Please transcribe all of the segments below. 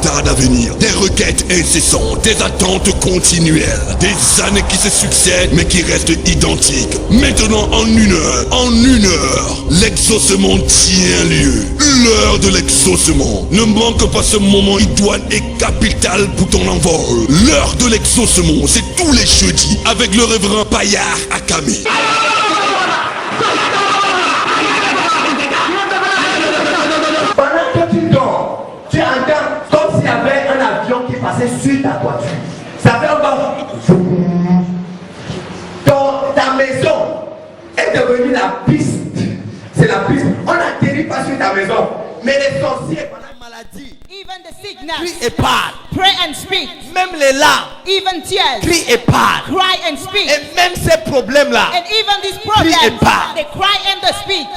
tarde à venir. Des requêtes incessantes, des attentes continuelles. Des années qui se succèdent mais qui restent identiques. Maintenant en une heure, l'exaucement tient lieu. L'heure de l'exaucement. Ne manque pas ce moment idoine et capital pour ton envol. L'heure de l'exaucement, c'est tous les jeudis avec le révérend Payard Akame. Pendant que tu dors, tu entends comme s'il y avait un avion qui passait sur ta toiture. Ça fait un bas. Ta maison est devenue la piste. C'est la piste. On n'atterrit pas sur ta maison. Mais les sorciers, pendant la maladie, Even the sickness, crient et parlent. pray and speak. Même les larmes, Even tears, crient et parlent. cry and speak. Et même ces problèmes-là, And even these crie et problems, parle. they cry and they speak.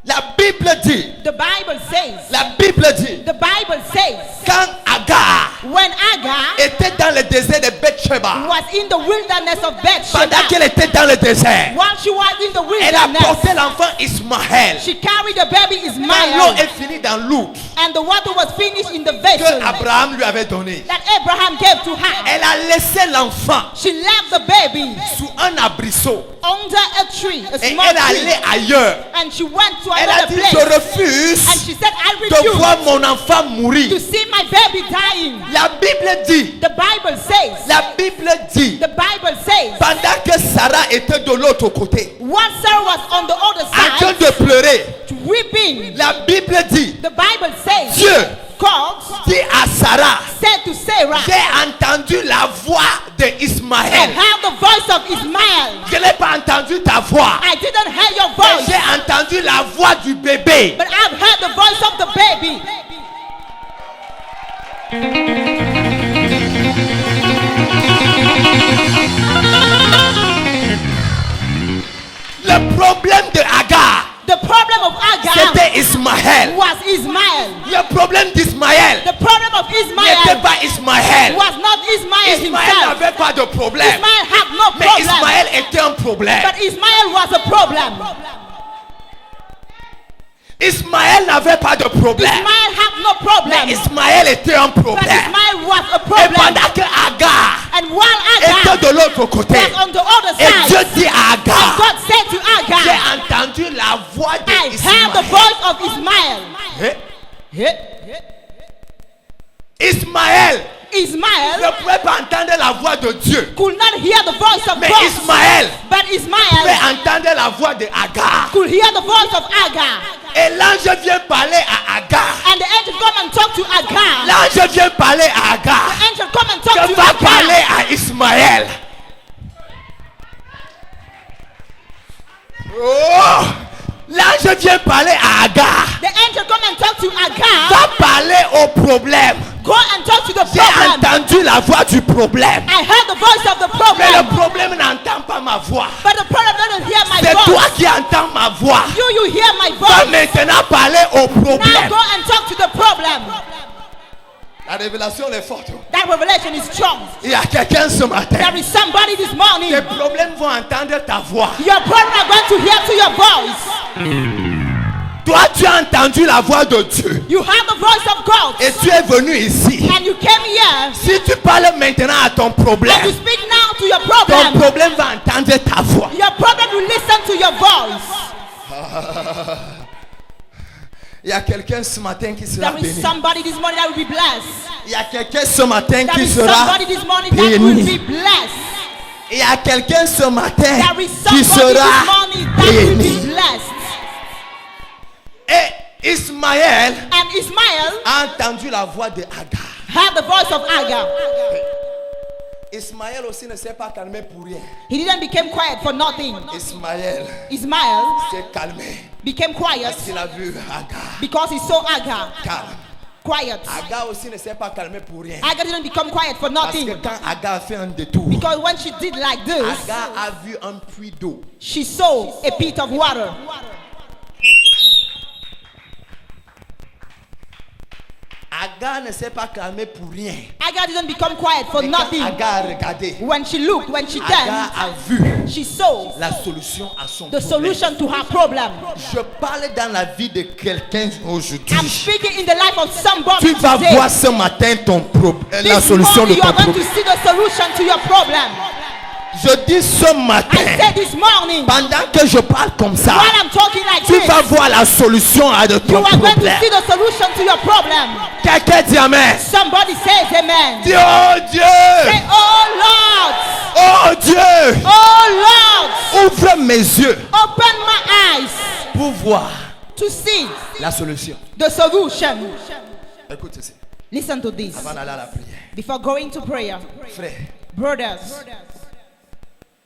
la Bible dit, The Bible says, la Bible dit, the Bible says, quand Agar when Agar était dans le désert de Bethsheba, was in the wilderness of pendant Bathsheba, qu'elle était dans le désert, while she was in the elle a porté wilderness, l'enfant Ismaël. she carried the baby Quand l'eau Ismael, est finie dans l'eau and the water was finished in the que vessel Abraham lui avait donné, that Abraham gave to her. elle a laissé l'enfant She left the baby sous un abrisseau under a tree, a et small elle est allée tree, ailleurs. and she went to Elle a another dit, place, je refuse and she said, I de refuse voir mon enfant to mourir. see my baby dying. La Bible dit, The Bible says, la Bible dit, the Bible says, pendant que Sarah était de l'autre côté, while Sarah was on the other en train side, de pleurer, weeping, la Bible dit, the Bible says, Dieu God dit à Sarah, said to Sarah, j'ai entendu la voix I d'Ismaël. heard the voice of Ismael. Je n'ai pas entendu ta voix, I didn't hear your mais voice, j'ai entendu la voix du bébé. but I've heard the voice of the baby. Le problème de Agar, The problem of Agar c'était Ismaël. was Ismael. Le problème d'Ismaël The problem of n'était Ismael pas Ismaël. was not Ismael Ismaël himself. n'avait pas de problème, Ismael had no mais problem, Ismaël était un problème. but Ismael was a problem. Ismaël n'avait pas de problème, Ismael had no mais problem, Ismaël était un but problème. Ismael was a Et problem. pendant que Agar And while était Agar de l'autre côté, was on the other et Dieu side, dit à and Agar, God said to j'ai Agar, entendu la voix I heard the d'Ismaël. voice of Ismael. Ismaël Ismael ne pouvait pas entendre la voix de Dieu, could not hear the voice of mais God, Ismaël but pouvait Ismael entendre la voix de Agar. could hear the voice of Agar. Et l'ange vient parler à Agar. And the angel come and talk to Agar. L'ange vient parler à Agar. The angel come and talk Je to vais parler Agar. à Ismaël. Oh! L'ange vient parler à Agar. The angel come and talk to Agar. Va parler au problème. Go and talk to the J'ai problem. entendu la voix du problème. I heard the voice of the Mais le problem, problème n'entend pas ma voix. but the problem doesn't hear my C'est toi voice. qui entends ma voix. You hear my Va voice. maintenant parler au Now problème. go and talk to the problem. La révélation est forte. That revelation is strong. Il y a quelqu'un ce matin. There is somebody this morning. Tes problèmes vont entendre ta voix. Your problem are going to hear to your voice. Toi, tu as entendu la voix de Dieu. You heard the voice of God, Et tu es venu ici. and you came here, Si tu parles maintenant à ton and you problème, speak now to your ton problem. problème va entendre ta voix. Your problem will listen to your voice. Il y a quelqu'un ce matin qui sera There is béni. somebody this morning that will be blessed. Il y a quelqu'un ce matin There qui is sera somebody this morning that will béni. be blessed. Il y a quelqu'un ce matin There is qui somebody this sera morning that will be béni. blessed. Et Ismaël And Ismael a entendu la voix de Agar. heard the voice of Agar. Ismaël aussi ne s'est pas calmé pour rien. He didn't become quiet for nothing. Ismaël Ismael s'est calmé. became quiet Il a vu Agar. because he saw Agar Calme. quiet. Agar aussi ne s'est pas calmé pour rien. Agar didn't become quiet for Parce que nothing, quand Agar fait un détour, because when she did like this, Agar a vu un puits d'eau. she saw a pit of water. Agar ne s'est pas calmée pour rien. Agar didn't become quiet for Mais quand nothing. Agar a regardé, When she looked, when she Agar turned, a vu she saw la solution à son the problème. solution to her problem. Je parle dans la vie de quelqu'un aujourd'hui. I'm speaking in the life of somebody Tu vas today. voir ce matin la This solution de morning you ton are going to problème. see the solution to your problem. Je dis ce I matin, said this morning, pendant que je parle comme ça, while I'm talking like tu this, vas voir la solution à de you ton are going to problème. see the solution to your problem. Quelqu'un dit amen. Somebody says amen. Dis oh Dieu, Say, oh Lord, oh Dieu, oh Lord, ouvre mes yeux open my eyes pour voir to see la solution. the solution. Écoute ceci, Listen to this. avant d'aller à la prière. Before going to prayer, Frère, brothers,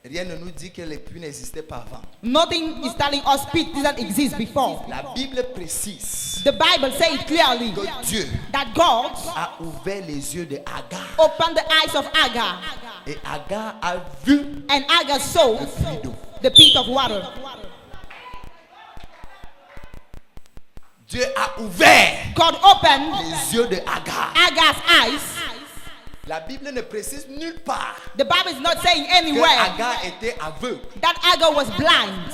rien ne nous dit que les puits n'existaient pas avant. nothing is telling us peace didn't exist before. La Bible précise The Bible says clearly que Dieu that God a ouvert les yeux de Agar. opened the eyes of Agar, Et Agar a vu and Agar saw le puits d'eau. the pit of water. Dieu a ouvert God opened les yeux de Agar. Agar's eyes. La Bible ne précise nulle part The Bible is not saying que anywhere Agar était aveugle. that Agar was blind.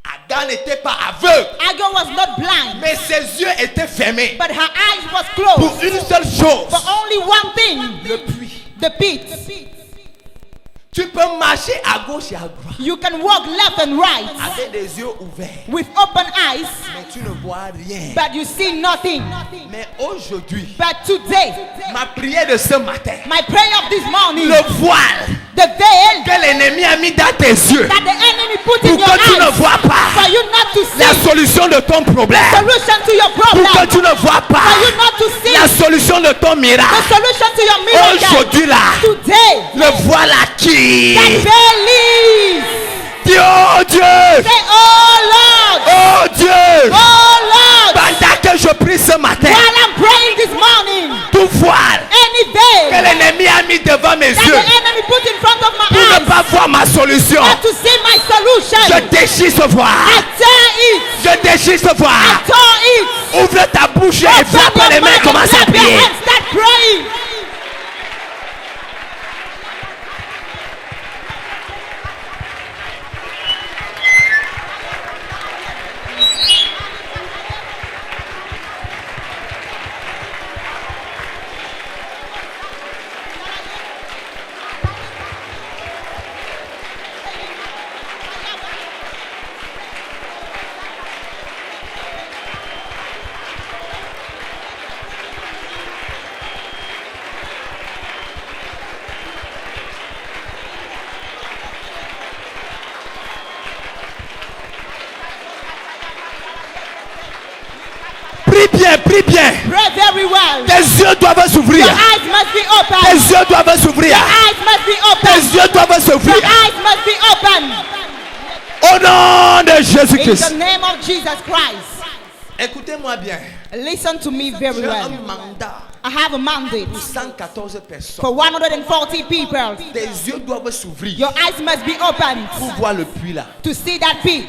Agar n'était pas aveugle, Agar was not blind, mais ses yeux étaient fermés but her eyes was pour closed une seule chose, for only one thing, le puits. the pit. Tu peux marcher à gauche et à droite You can walk left and right avec des yeux ouverts, with open eyes, mais tu ne vois rien. but you see nothing. Mais aujourd'hui, But today, ma prière de ce matin, my prayer of this morning, le voile the veil que l'ennemi a mis dans tes yeux that the enemy put pour in your que tu ne eyes vois pas for you not to la see solution de ton problème, solution to your pour problem, que tu ne vois for pas you not to see la solution de ton the miracle. solution to your miracle. Aujourd'hui là, Today, le voile acquis. that veil is. Dis oh Dieu, Say, oh Lord, oh Dieu, oh Lord, pendant que je prie ce matin, while I'm praying this morning, tout voile any que veil l'ennemi a mis devant mes that yeux the enemy put in front of my pour ne eyes, pas voir ma solution, not to see my solution, je déchire ce I voile, tear it, je déchire ce I voile. tore it. Ouvre ta bouche et frappe Open les your mains, mouth commence and à clap your prier. hands, start praying. Prie bien. Pray very well. Tes yeux doivent s'ouvrir. Your eyes must be Tes open. yeux doivent s'ouvrir. Your eyes must be Tes open. yeux doivent Your s'ouvrir. eyes must be open. Au nom de In Jésus-Christ. the name of Jesus Christ. Écoutez-moi bien. Listen to me very J'ai un well. mandat I have a mandate pour 114 personnes. for 140 people. Tes yeux doivent s'ouvrir Your eyes must be open pour voir le puits là. to see that pit.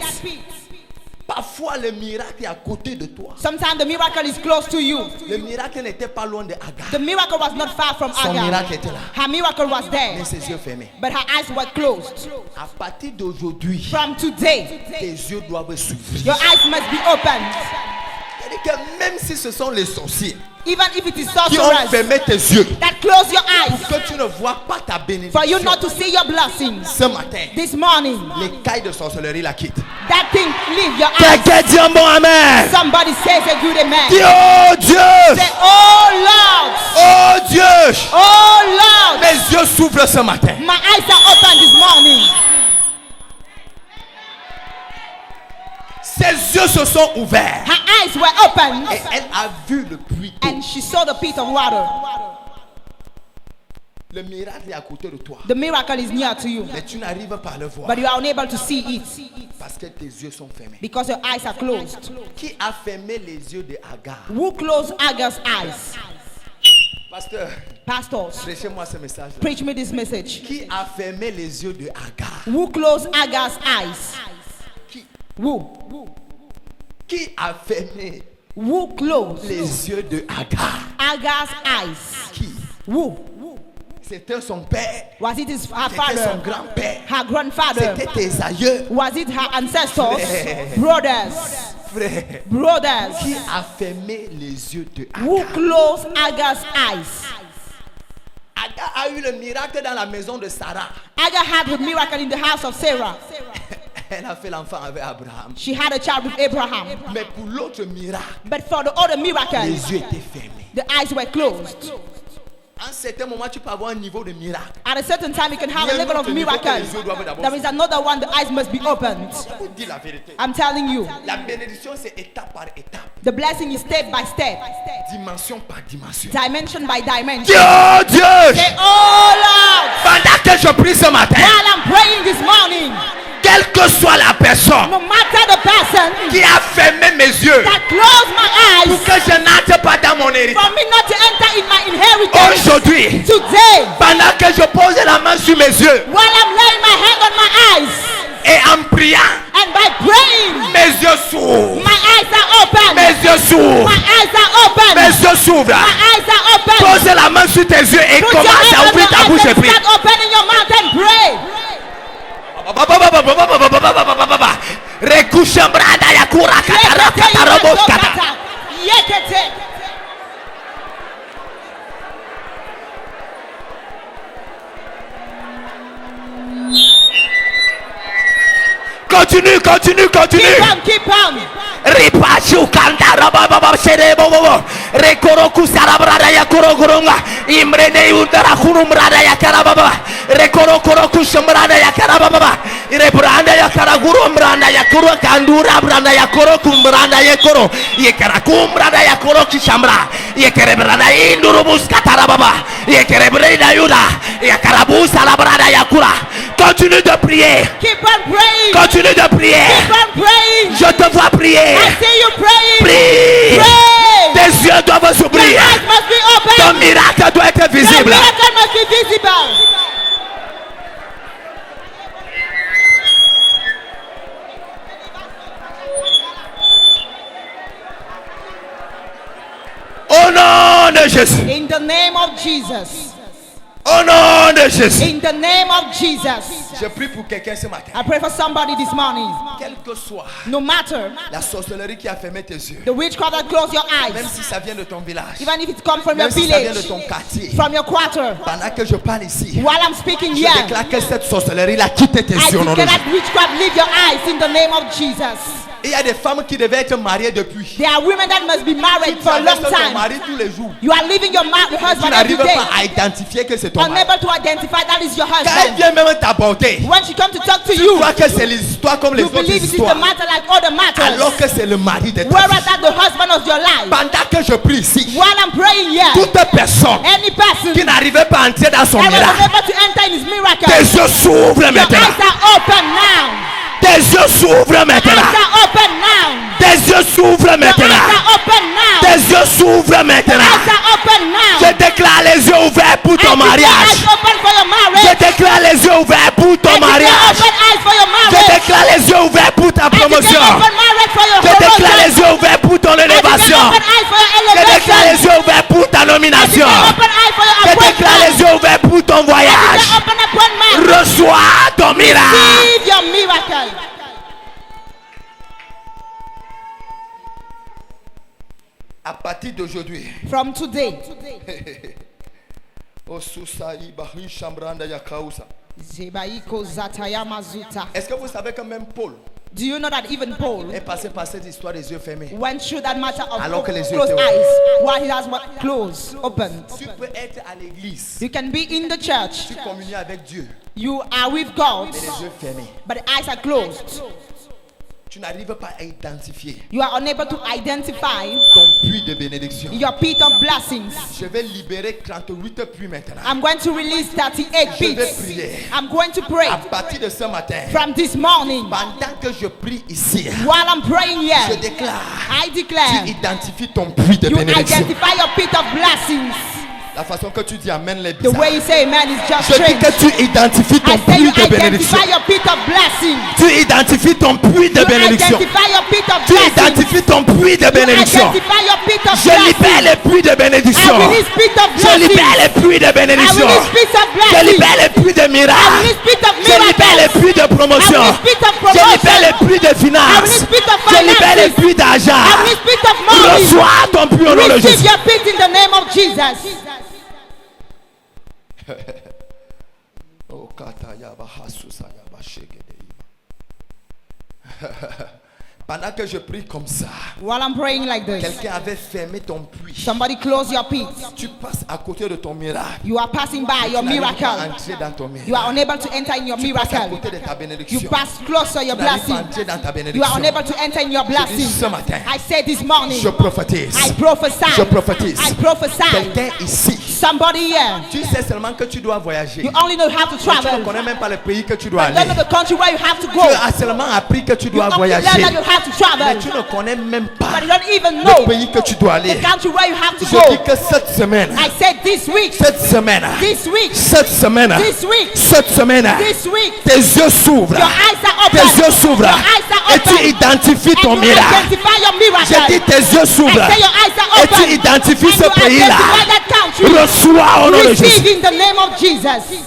Parfois le miracle est à côté de toi. Sometimes the miracle is close to you. Le miracle n'était pas loin de Agar. The miracle was not far from Son Agar. miracle était là. Her miracle was there, Mais ses yeux fermés. but her eyes were closed. À partir d'aujourd'hui, From today, tes yeux doivent s'ouvrir. your eyes must be opened. C'est-à-dire que même si ce sont les sorciers Even if it is qui ont sorcerers fermé tes yeux that close your eyes pour que tu ne vois pas ta for you bénédiction, not to see your blessings. ce matin, This morning, les cailles de sorcellerie la quittent. that thing leave your eyes. Quelqu'un dit un bon amen. Somebody says a good amen. Dis oh Dieu, Say, oh Lord, oh Dieu, oh Lord, mes yeux s'ouvrent ce matin. my eyes are open this morning. Ses yeux se sont ouverts Her eyes were opened et elle a vu le puits d'eau. and she saw the pit of water. Le miracle est à côté de toi, The miracle is near to you, mais tu n'arrives pas à le voir but you are unable to see it parce que tes yeux sont fermés. because your eyes are closed. Qui a fermé les yeux de Agar? Who closed Agar's eyes? Pasteur, Pastors, prêchez-moi ce message. preach me this message. Qui a fermé les yeux de Agar? Who closed Agar's eyes? Qui, Who? qui a fermé Who closed les yeux de Agar? Agar's eyes? Qui? Who? C'était son père. Was it her C'était son father? grand-père. Her grandfather? C'était tes aïeux. Was it her ancestors? Frère. Brothers? Frère. Brothers? Qui a fermé les yeux de Who Agar? closed Agar's eyes? Agar a eu le miracle dans la maison de Sarah. Agar had a miracle in the house of Sarah. Elle a fait l'enfant avec Abraham. She had a child with Abraham. Mais pour l'autre miracle, But for the other miracle, les yeux étaient fermés. the eyes were closed. À un certain moment, tu peux avoir un niveau de miracle. At a certain time, you can have a level of miracle. There is another one, the eyes must be opened. Je vous dis la vérité. I'm telling you, La bénédiction, c'est étape par étape, the blessing is step by step, dimension par dimension. dimension by dimension. Dieu, Say, oh Lord, pendant que je prie ce matin, while I'm praying this morning, quelle que soit la personne no matter the person qui a fermé mes yeux that closed my pour eyes que je n'entre pas dans mon héritage, for me not to enter in my inheritance, aujourd'hui, today, pendant que je pose la main sur mes yeux while I'm laying my hand on my eyes, et en priant, and by praying, mes yeux s'ouvrent, my eyes are open. mes yeux s'ouvrent, My eyes are open. mes yeux s'ouvrent. My eyes are open. Pose la main sur tes yeux et Put your commence hand à on ouvrir your ta eyes bouche et and prie. start opening your mouth and pray. Rekushambrada yakura katara katarabos kata. Yekete. Continue, continue, continue. Keep on. Ripachu kandara baba serebo bobo. Rekoroku sarabrada yakuro goronga. Imrene undara kurumbrada yakara baba. Rekorokoroku shambrada yakara baba. Irebranda yakara gurumbranda yakuro kandura branda yakoro kumbranda yakoro. Yekara kumbrada yakoro kishambra. Yekerebranda indurubus katara baba. Yekerebranda yuda. Yakarabusa la brada yakura. Continue de prier. Keep on praying. Continue de prier. Keep on praying. Je te vois prier. I see you praying. Prie. Pray. Tes yeux doivent Your s'ouvrir. eyes must be open. Ton miracle doit être Your visible. miracle must be visible. Au nom de Jésus. In the name of Jesus. Au nom de Jésus. In the name of Jesus. Je prie pour quelqu'un ce matin. I pray for somebody this morning. Quel que soit No matter la sorcellerie qui a fermé tes yeux, the witchcraft that closed your même eyes, si ça vient de ton village, even if it comes from your même si ça vient de village, ton quartier, from your quarter, pendant que je parle ici, while I'm speaking je here, déclare que cette sorcellerie-là quitte tes I yeux au nom de declare Jésus. that witchcraft leave your eyes in the name of Jesus. Il y a des femmes qui devaient être mariées depuis. There are women that must be married Tu for a long traverses ton time. mari tous les jours. You are leaving your Tu husband every n'arrives day, pas à identifier que c'est ton mari. unable to identify that is your Quand elle husband. vient même t'aborder, When she comes to talk to tu you, crois que c'est l'histoire comme les you autres believe it is the histoires. matter like other Alors matters. que c'est le mari de ta Whereas vie. that the husband of your life. Pendant que je prie ici, While I'm praying here, toute personne any person qui n'arrivait pas à entrer dans son that was miracle, unable to enter in his miracle, tes yeux s'ouvrent your maintenant. eyes are open now. Tes yeux s'ouvrent Your maintenant. eyes are open now. Tes yeux s'ouvrent Your eyes maintenant. are open now. Tes yeux s'ouvrent Your maintenant. eyes are open now. Je déclare les yeux ouverts pour ton I declare mariage. eyes open for your Je marriage. déclare les yeux ouverts pour I ton declare mariage. open eyes for your Je marriage. déclare les yeux ouverts pour ta I declare promotion. open marriage for your Je déclare promotion. les yeux ouverts pour ton I declare élévation. open eyes for your Je déclare elevation. les yeux ouverts pour ta I nomination. declare open eyes for your Je déclare appointment. les yeux ouverts pour ton I voyage. declare open appointment. Reçois ton miracle. Receive your miracle. À partir d'aujourd'hui, From today, Zebaiko Zatayama Zuta. est-ce que vous savez que même Paul Do you know that even Paul est passé par cette histoire des yeux fermés? went through that matter of Alors que les yeux closed étaient eyes while he has closed, opened? Tu peux être à l'église, You can be in the church, tu communies avec Dieu, you are with God, mais les yeux fermés. but the eyes are closed. Tu n'arrives pas à identifier You are unable to identify ton puits de bénédiction. your pit of blessings. Je vais libérer 38 puits maintenant. I'm going to release 38 Je vais pits. prier. I'm going to pray À partir de ce matin, from this morning. pendant que je prie ici, While I'm praying je here, déclare, I tu declare identifies ton puits de you bénédiction. identify your pit of blessings. La façon que tu dis amen les The bizarres. way you say amen is just Je dis strange. que tu identifies I ton say puits you de bénédiction. identify your pit of blessings. Tu identifies ton puits de You bénédiction. identify your pit of Tu blessings. identifies ton puits puits de bénédiction. Identify your pit of Je libère blessing. les puits de bénédiction. I release pit of Je blessing. libère les puits de I bénédiction. release pit of Je blessing. libère les puits de I miracles. release pit of Je libère les miracles. puits de promotion. I release pit of Je promotion. libère les puits de I finances. release pit of Je libère les finances. puits d'argent. I release pit of money. Reçois ton puits au nom de Receive Jésus. your pit in the name of Jesus. Oh, kataya bahasusa bashegede. Pendant que je prie comme ça, While I'm praying like this, quelqu'un avait fermé ton puits. somebody close your pit. Tu passes à côté de ton miracle. You are passing by your Tu n'arrives pas à miracle. entrer dans ton miracle. You are unable to enter in your Tu passes à miracle. côté de ta You bénédiction. pass closer your Tu n'arrives pas à blessing. entrer dans ta You are bénédiction. unable to enter in your Je dis blessing. ce matin, I said this morning, je prophétise. I prophesy. Je prophétise. I prophesy. Quelqu'un ici, Somebody here, tu sais seulement que tu dois voyager. you only know how to Mais tu ne travel. connais même pas le pays que tu dois You don't aller. know the country where you have to Tu go. as seulement appris que tu You dois only learn voyager. that you have to Mais travel. tu ne connais même pas But you don't even le know pays que tu dois the aller. country where you have to Je dis go. que cette semaine, I said this week, cette semaine, this week, cette semaine, this week, cette semaine, this week, tes yeux s'ouvrent. your eyes are Tes open. yeux s'ouvrent. Your eyes are Et tu open. identifies ton And you miracle. identify your J'ai dit miracle. tes yeux I s'ouvrent. say your eyes are Et open. tu identifies And ce you pays-là. identify that country. Reçois au nom de Receive Jésus. in the name of Jesus.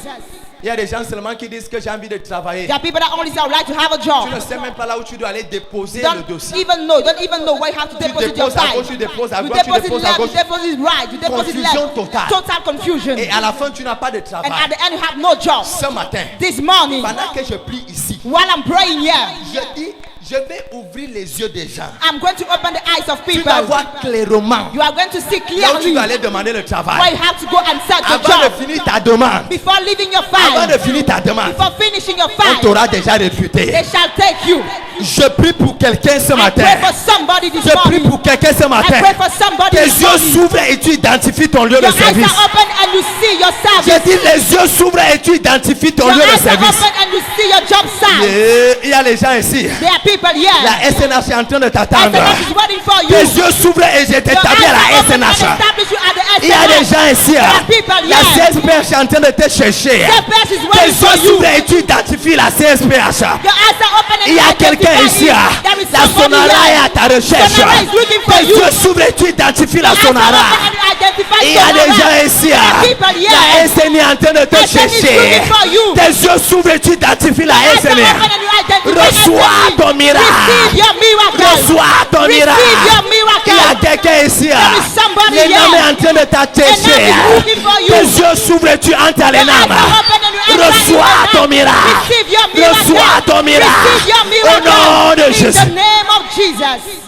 Il y a des gens seulement qui disent que j'ai envie de travailler. There are people that only say, I would like to have a Tu job. ne sais même pas là où tu dois aller déposer You le don't dossier. even know where you have to deposit your déposes à tithe. gauche, tu déposes à You gauche, tu deposit déposes à left, you gauche. deposit right, you deposit Confusion left. totale. Total confusion. Et à la fin, tu n'as pas de And travail. at the end, you have no job. Ce matin, This morning, pendant que je prie ici, while I'm praying here, je dis, je vais ouvrir les yeux des gens. I'm going to open the eyes of Tu people. vas voir clairement You are going to see là où tu clearly vas aller demander le where travail. you have to go and search a Avant de job. finir ta demande, Before leaving your avant de file, finir ta demande, before finishing your on file, t'aura déjà réfuté. they shall take you. Je prie pour quelqu'un ce I matin. pray for somebody this Je prie morning. pour quelqu'un ce I matin. pray for somebody Tes this yeux morning. s'ouvrent et tu identifies ton lieu de Your eyes service. are open and you see your Je service. dis les yeux s'ouvrent et tu identifies ton Your lieu de eyes are service. open and you see your job site. Et il y a les gens ici. There are people here. La SNH est en train de t'attendre. SNH is waiting for you. Tes yeux s'ouvrent et je Your t'établis eyes à are la open and SNH. establish you at the Il y a des SNH. gens ici. There are people La here. CSPH est en train de te chercher. CSPH is Tes waiting for yeux you. s'ouvrent et tu identifies la CSPH. Your eyes are open and Il y a you quelqu'un identify ici. it. There is La somebody Sonara est here. à ta recherche. Sonara is looking for Tes you. yeux s'ouvrent et tu identifies la Your eyes are Sonara. open and you identify Il y a des Sonara. gens ici. There are people here. La SNI est en train de te SNI is chercher. looking for you. Tes yeux s'ouvrent et tu identifies la Your eyes are SNI. open and you identify Reçois SNI. ton miracle. Receive your miracle. Reçois ton Receive miracle. your miracle. Il y a quelqu'un ici. There is somebody L'ennemi here. est en train de t'attacher. Enough is looking for you. Tes yeux s'ouvrent et tu entres à Your eyes l'enam. are open and you enter Reçois into ton the night. miracle. Receive your miracle. Reçois ton miracle. Receive your Au miracle. nom de In Jésus. the name of Jesus.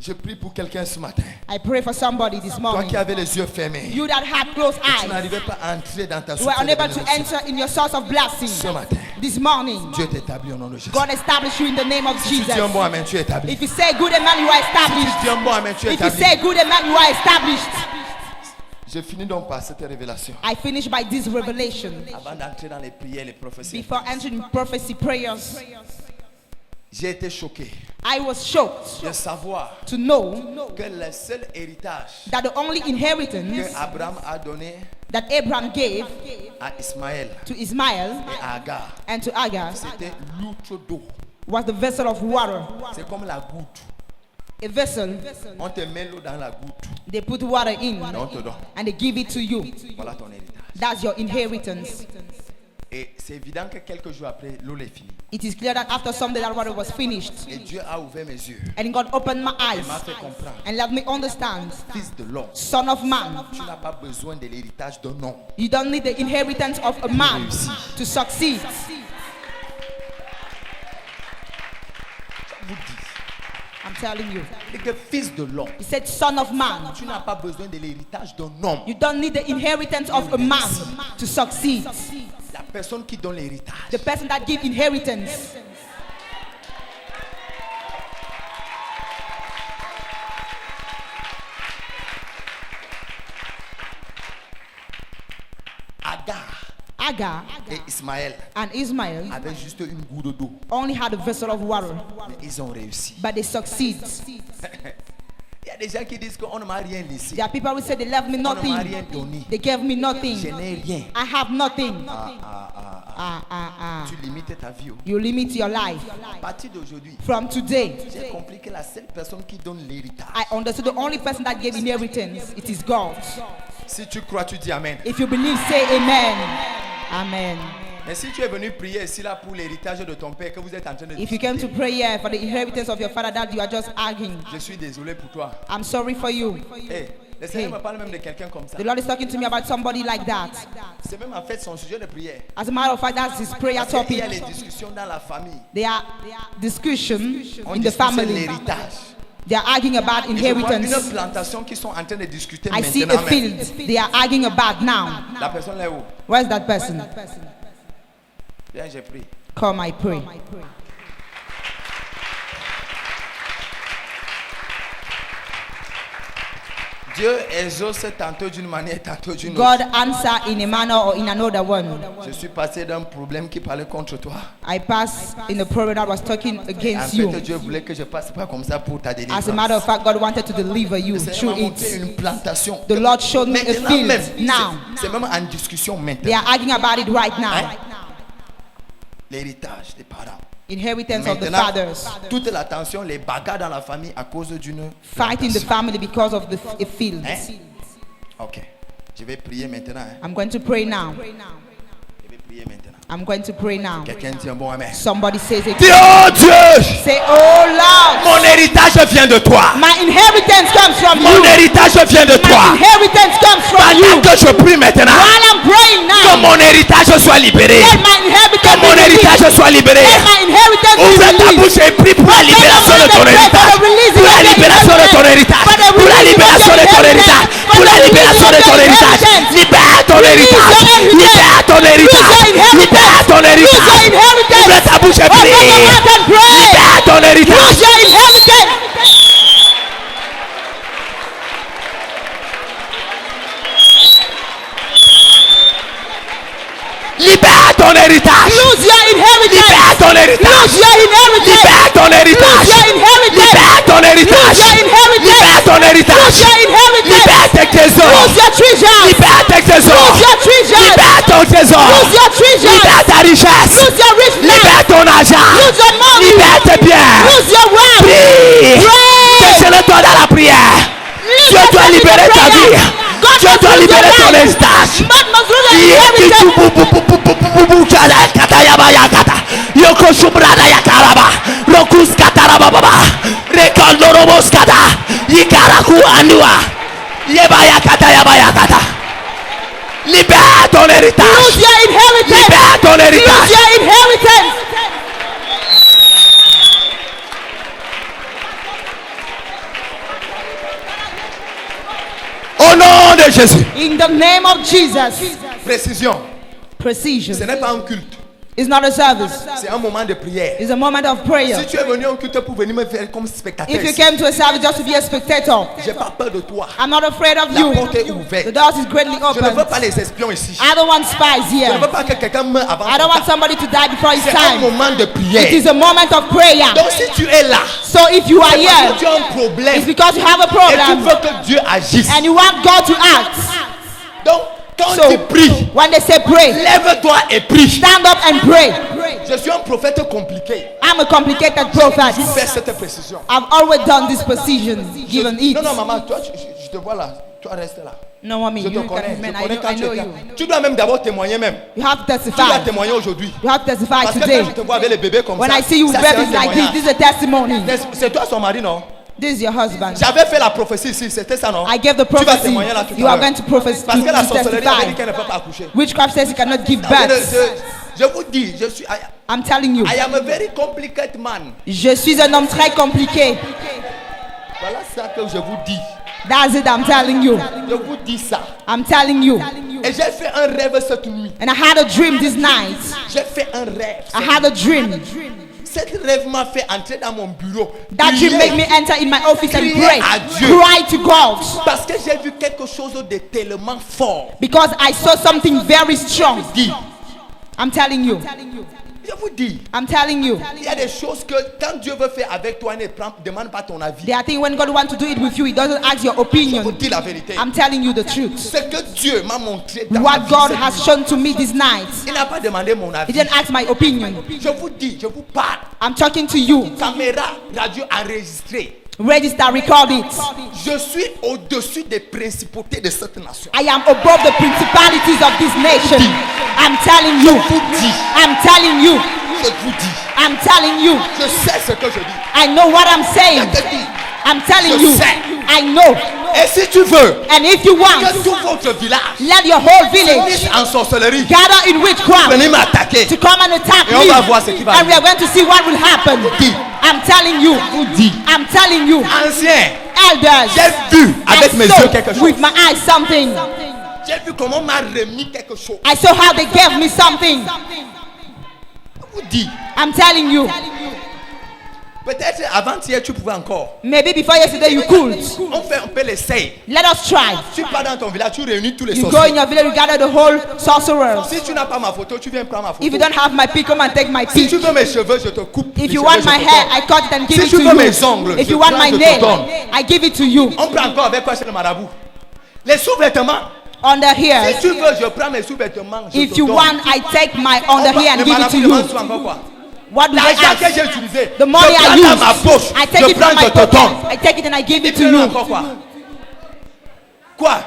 Je prie pour quelqu'un ce matin. I pray for somebody this Toi morning. qui avais les yeux fermés. You that had closed Tu eyes. n'arrivais pas à entrer dans ta You were source de unable to bénédiction. enter in your source of blessing. Ce matin, This morning, Dieu t'établit au nom de Jésus. God establish you in the name of Si tu dis un Jesus. bon amen, tu es établi. If you say good amen, you are Si established. tu dis un bon amen, tu es If you établi. say good amen, you are established. Je finis donc par cette révélation. I finish by this revelation. Avant d'entrer dans les prières, les prophéties. Before entering prophecy prayers, J'ai été choqué I was shocked de savoir to know que le seul héritage that the only que inheritance Abraham a donné that Abraham gave à Ismaël to Ismail et à Agar, and to Agar c'était l'outre d'eau. was the vessel of water. C'est comme la goutte. A vessel, On te met l'eau dans la goutte they put water in et on te donne. and they give it to you. Voilà ton héritage. That's your inheritance. Et c'est évident que quelques jours après, l'eau est finie. It is clear that after Sunday that water was finished, Et Dieu a ouvert mes yeux. and God opened my Il eyes m'a fait comprendre. and let me understand, Fils de l'homme, son of man, tu n'as pas besoin de l'héritage d'un homme. you don't need the inheritance of a man to succeed. Je vous dis. I'm telling you. Et que fils de l'homme, He said, son of man, tu n'as pas besoin de l'héritage d'un homme. you don't need the inheritance of a man to succeed. La personne qui donne l'héritage, The person that gives inheritance, Agar et Ismaël and Ismail avaient juste une goutte d'eau, only had a vessel of water, mais ils ont réussi. but they succeed. Il y a des gens qui disent qu'on ne m'a rien laissé. There are people who say they left me On ne m'a rien nothing. donné. They gave me Je nothing. n'ai rien. I have nothing. Tu limites ta vie. You limit your life. À partir d'aujourd'hui, From today, j'ai compris que la seule personne qui donne l'héritage. I understood the only person that gave inheritance, it is God. Si tu crois, tu dis Amen. If you believe, say amen. Amen. Mais si tu es venu prier ici là pour l'héritage de ton père, que vous êtes en train de If you came to pray here for the inheritance of your father that you are just arguing, je suis désolé pour toi. I'm sorry for you. Hey, le Seigneur me parle même de quelqu'un comme ça. The Lord is talking to me about somebody like that. C'est même en fait son sujet de prière. As a matter of fact, that's his prayer Parce qu'il y topic. a les discussions dans la famille. There are discussion On in the discute family. l'héritage. They are arguing about Et je vois inheritance. une plantation qui sont en train de discuter I see a maintenant même. field they are arguing about now. La personne là est où? Where's that person? Viens, j'ai pris. Come, I pray. Dieu exauce tantôt d'une manière, tantôt d'une autre. God answer in a manner or in another one. Je suis passé d'un problème qui parlait contre toi. I pass in the problem that was talking En against fait, you. Dieu voulait que je passe pas comme ça pour ta délivrance. As a matter of fact, God wanted to deliver you Le Seigneur through m'a montré it. une plantation. The Lord showed me a Maintenant field même, now. c'est même en discussion They maintenant. are arguing about it right now. Hein? L'héritage des parents. Inheritance of the Maintenant, fathers. toute la tension, les bagarres dans la famille à cause d'une Fighting the plantation. family because of a field. Hein? Ok. Je vais prier maintenant. Hein. I'm going to pray now. Je vais prier maintenant. I'm going to pray now. Quelqu'un dit un bon amen. Somebody says it. Dis, oh Dieu, Say, oh Lord, mon héritage vient de toi. my inheritance comes from Mon you. héritage vient de My toi. inheritance comes from you. Pendant que je prie maintenant, While I'm praying que now, mon héritage soit libéré. let my Que inheritance mon be héritage released. soit libéré. Let my inheritance be Ouvre ta released. bouche et prie pour la libération de ton héritage. Pour la libération de ton héritage. Pour la libération de ton héritage. Pour la libération de ton héritage. Libère ton héritage. Libère ton héritage. Libère ton héritage. Ouvre ta bouche et Open prie. your mouth and pray. Libère ton héritage. Use your inheritance. Libère ton héritage. Use your inheritance. Libère ton héritage. Use your inheritance. Libère ton héritage. Use your inheritance. Libère ton héritage. Use your inheritance. Libère ton héritage. Use your inheritance. Libère tes trésors. Use your treasures. Libère tes trésors. Use your treasures. Libère ton trésor. Use your treasures. Libère ta richesse. Use your richness. Libère ton argent. Use your money. Libère tes biens. Use your wealth. Prie. Pray. Déchaîne-toi dans la prière. Dieu doit libérer ta vie. Dieu doit libérer ton héritage. God must lose your inheritance. Libère ton héritage. Use your inheritance. Libère ton Use héritage. your inheritance. Au nom de Jésus. In the name of Jesus. Précision. Precision. Ce n'est pas un culte. It's not a service. C'est un moment de prière. It's a moment of prayer. Si tu es venu en culte pour venir me faire comme spectateur, If you came to a service just to be a spectator, j'ai pas peur de toi. I'm not afraid of La you. porte est ouverte. The door is greatly Je ne veux open. pas les espions ici. I don't want spies Je ne here. veux pas que quelqu'un meure avant I don't son want temps. somebody to die before his C'est un time. moment de It prière. is a moment of prayer. Donc si tu es là, So if you are c'est parce here, que tu as un it's problème because you have a et tu problem veux que Dieu agisse. and you want God to act. Donc quand So tu pries, when they say pray, lève-toi et prie. stand up and pray. Je suis un prophète compliqué. I'm a complicated prophet. Je fais cette précision. I've always done this precision, given it. Non, non, maman, toi, je te vois là. Toi, reste là. No, mommy, Je te you connais. can, Je man, connais I quand tu know es là. you. Tu dois même d'abord témoigner même. You have to Tu dois testify. témoigner aujourd'hui. You have to testify Parce que today. quand je te vois avec les bébés comme When ça, I see you with ça, c'est un babies like this, témoignage. this is a testimony. C'est toi son mari, non? This is your husband. J'avais fait la prophétie ici, c'était ça, non? I gave the Tu vas prophecy. témoigner là tout You à are l'heure. going to prophesy Parce que la to sorcellerie a dit testify. qu'elle ne peut pas accoucher. Witchcraft says you cannot give Je, birth. je vous dis, I'm telling you. I am a very complicated man. Je suis un homme très compliqué. Voilà ça que je vous dis. That's it, I'm telling you. Je vous dis ça. I'm telling you. Et j'ai fait un rêve cette nuit. And I had a dream this night. J'ai fait un rêve. I had a dream. Cet rêve m'a fait entrer dans mon bureau. That dream Prier. made me enter in my office and Crier pray. à Dieu. Cry to God. Parce que j'ai vu quelque chose de tellement fort. Because I saw something very strong. Dis, I'm telling you. je vous dis, I'm telling you. il y a des choses que quand Dieu veut faire avec toi, il ne demande pas ton avis. There are things when God wants to do it with you, He doesn't ask your Je vous opinion. dis la vérité. I'm telling you the truth. Ce que Dieu m'a montré dans ma What vie, God cette has nuit, shown to me this night, il n'a pas demandé mon He avis. didn't ask my opinion. Je vous dis, je vous parle. I'm talking to you. Caméra, radio enregistrée. Register, record it. Je suis au-dessus des principautés de cette nation. I am above the principalities of this nation. I'm telling you. I'm telling you. Je vous dis, I'm telling you. je sais ce que je dis. I know what I'm saying. Je te dis. I'm telling Je you. sais. I know. Et si tu veux And if you want, que tout votre village let your whole village finisse en sorcellerie, gather in witchcraft venez m'attaquer. to come and attack Et on me. va voir ce qui va And we are going to see what will happen. Dis. I'm telling you. dis. I'm telling you. Ancien, Elders. j'ai vu avec I mes saw yeux quelque chose. with my eyes something. J'ai vu comment on m'a remis quelque chose. I saw how they gave me something. Je vous dis, I'm telling you. peut-être avant-hier tu pouvais encore. Maybe before yesterday you could. On peut l'essayer. Let us try. Tu pars dans ton village, tu réunis tous les You go sorciers. in your village, you gather the whole sorcerers. Si tu n'as pas ma photo, tu viens prendre ma photo. If you don't have my pic, come and take my Si tu pic. veux mes cheveux, je te coupe. If les you cheveux, want je my te hair, donne. I cut it and give Si it tu to veux mes you. ongles, If je you want prends, my je te nail, donne. I give it to you. On prend encore avec quoi chez le marabout? Les sous-vêtements. Under Si here. tu veux, je prends mes sous-vêtements. Je If te you donne. want, I take my under here and Le give it to marabout demande you. souvent encore quoi? What do they L'argent que ask? j'ai utilisé, The money je I prends use, dans ma poche, I take je it prends, from je my te pocket. donne. I take it and I give it to Dis-le you. encore quoi? Quoi?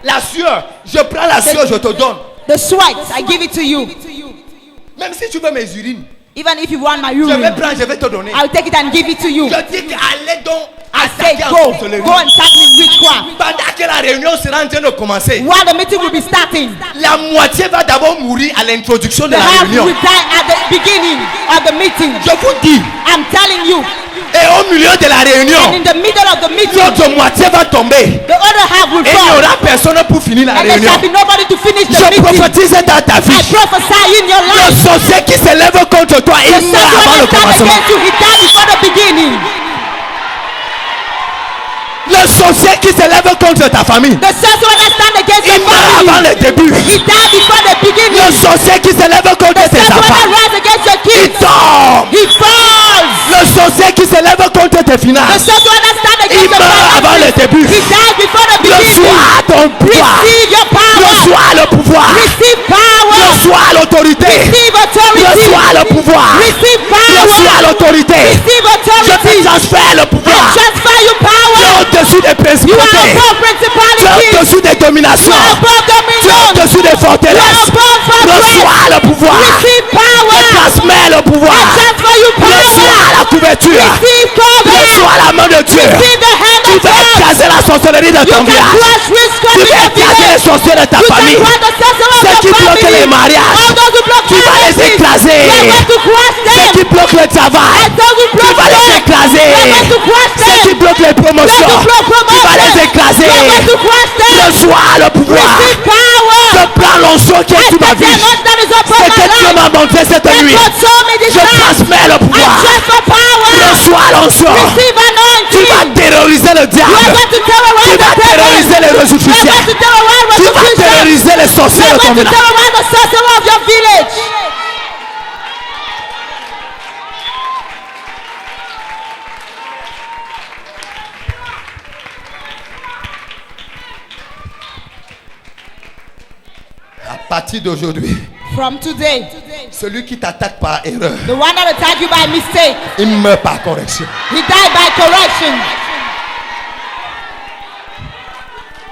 La sueur, je prends la sueur, je te donne. The sweat, I give it to you. Même si tu veux mes urines, Even if you want my je vais urine, prendre, je vais te donner. I'll take it and give it to you. Je dis qu'allez donc I say attaquer en go, sorcellerie. go and tackle with witchcraft. Pendant que la réunion sera en train de commencer, While the meeting will be starting, la moitié va d'abord mourir à l'introduction de the la half réunion. will die at the beginning of the meeting. Je vous dis, I'm telling you. et au milieu de la And réunion, in the middle of the meeting, l'autre moitié va tomber. the other half will Et il n'y fall. aura personne pour finir la And there réunion. shall be nobody to finish the Je meeting. prophétise dans ta I vie. prophesy in your Le life. sorcier qui se lève contre toi, The il meurt avant sorcerer le that stand commencement. against you, he died before the beginning. Le sorcier qui se lève contre ta famille, The sorcerer that stand against il your meurt avant family, le début. he died before the Le beginning. sorcier qui se lève contre The tes sorcerer that enfants, rise against your il kids, tombe. he falls. Le sorcier qui se lève contre tes The finances, sorcerer that stand il against your meurt avant le finances, début. he died before the beginning. Reçois ton pouvoir. Receive your power. Reçois le pouvoir. Receive power. Reçois l'autorité. Receive authority. Reçois le pouvoir. Receive power. Reçois l'autorité. Receive Je te authority. transfère le I pouvoir. transfer you Tu es power. au-dessus des You are principautés. above Tu es principalities. au-dessus des You dominations. are above Tu es dominion. au-dessus des You are forteresses. above fortress. Reçois le pouvoir. Receive Je power. transmets le I pouvoir. transfer you Reçois power. la couverture. Receive cover. Reçois la main de Dieu. Receive the hand Tu of vas God. écraser la sorcellerie de You ton can village. crush witchcraft Tu in vas your écraser les village. sorciers de ta You can famille. crush the sorcerer Ceux of qui your bloquent family. les mariages. All those who block Tu vas les marriages. écraser. You are going to crush Ceux them. qui bloquent le travail. I told you Tu block vas les them. écraser. You are going to crush Ceux them. qui bloquent les promotions. You are going to block Tu vas les promotion. écraser. You are going to crush them. Reçois le pouvoir. Receive power. Je prends l'onction qui est sur ma vie. That is upon Ce my que Dieu life. m'a montré cette That nuit. God told me this Je night. transmets le I pouvoir. transfer power. Reçois l'onction. Receive Tu vas anointing. terroriser le You are diable. going to terrorize Tu the vas terroriser les devil. réseaux You are sociaux. going to terrorize Tu vas the terroriser les You sorciers are de ton going to village. terrorize the sorcerer of your village. À partir d'aujourd'hui, From today, celui qui t'attaque par erreur, the one that attacked you by mistake, il meurt par correction. he died by correction.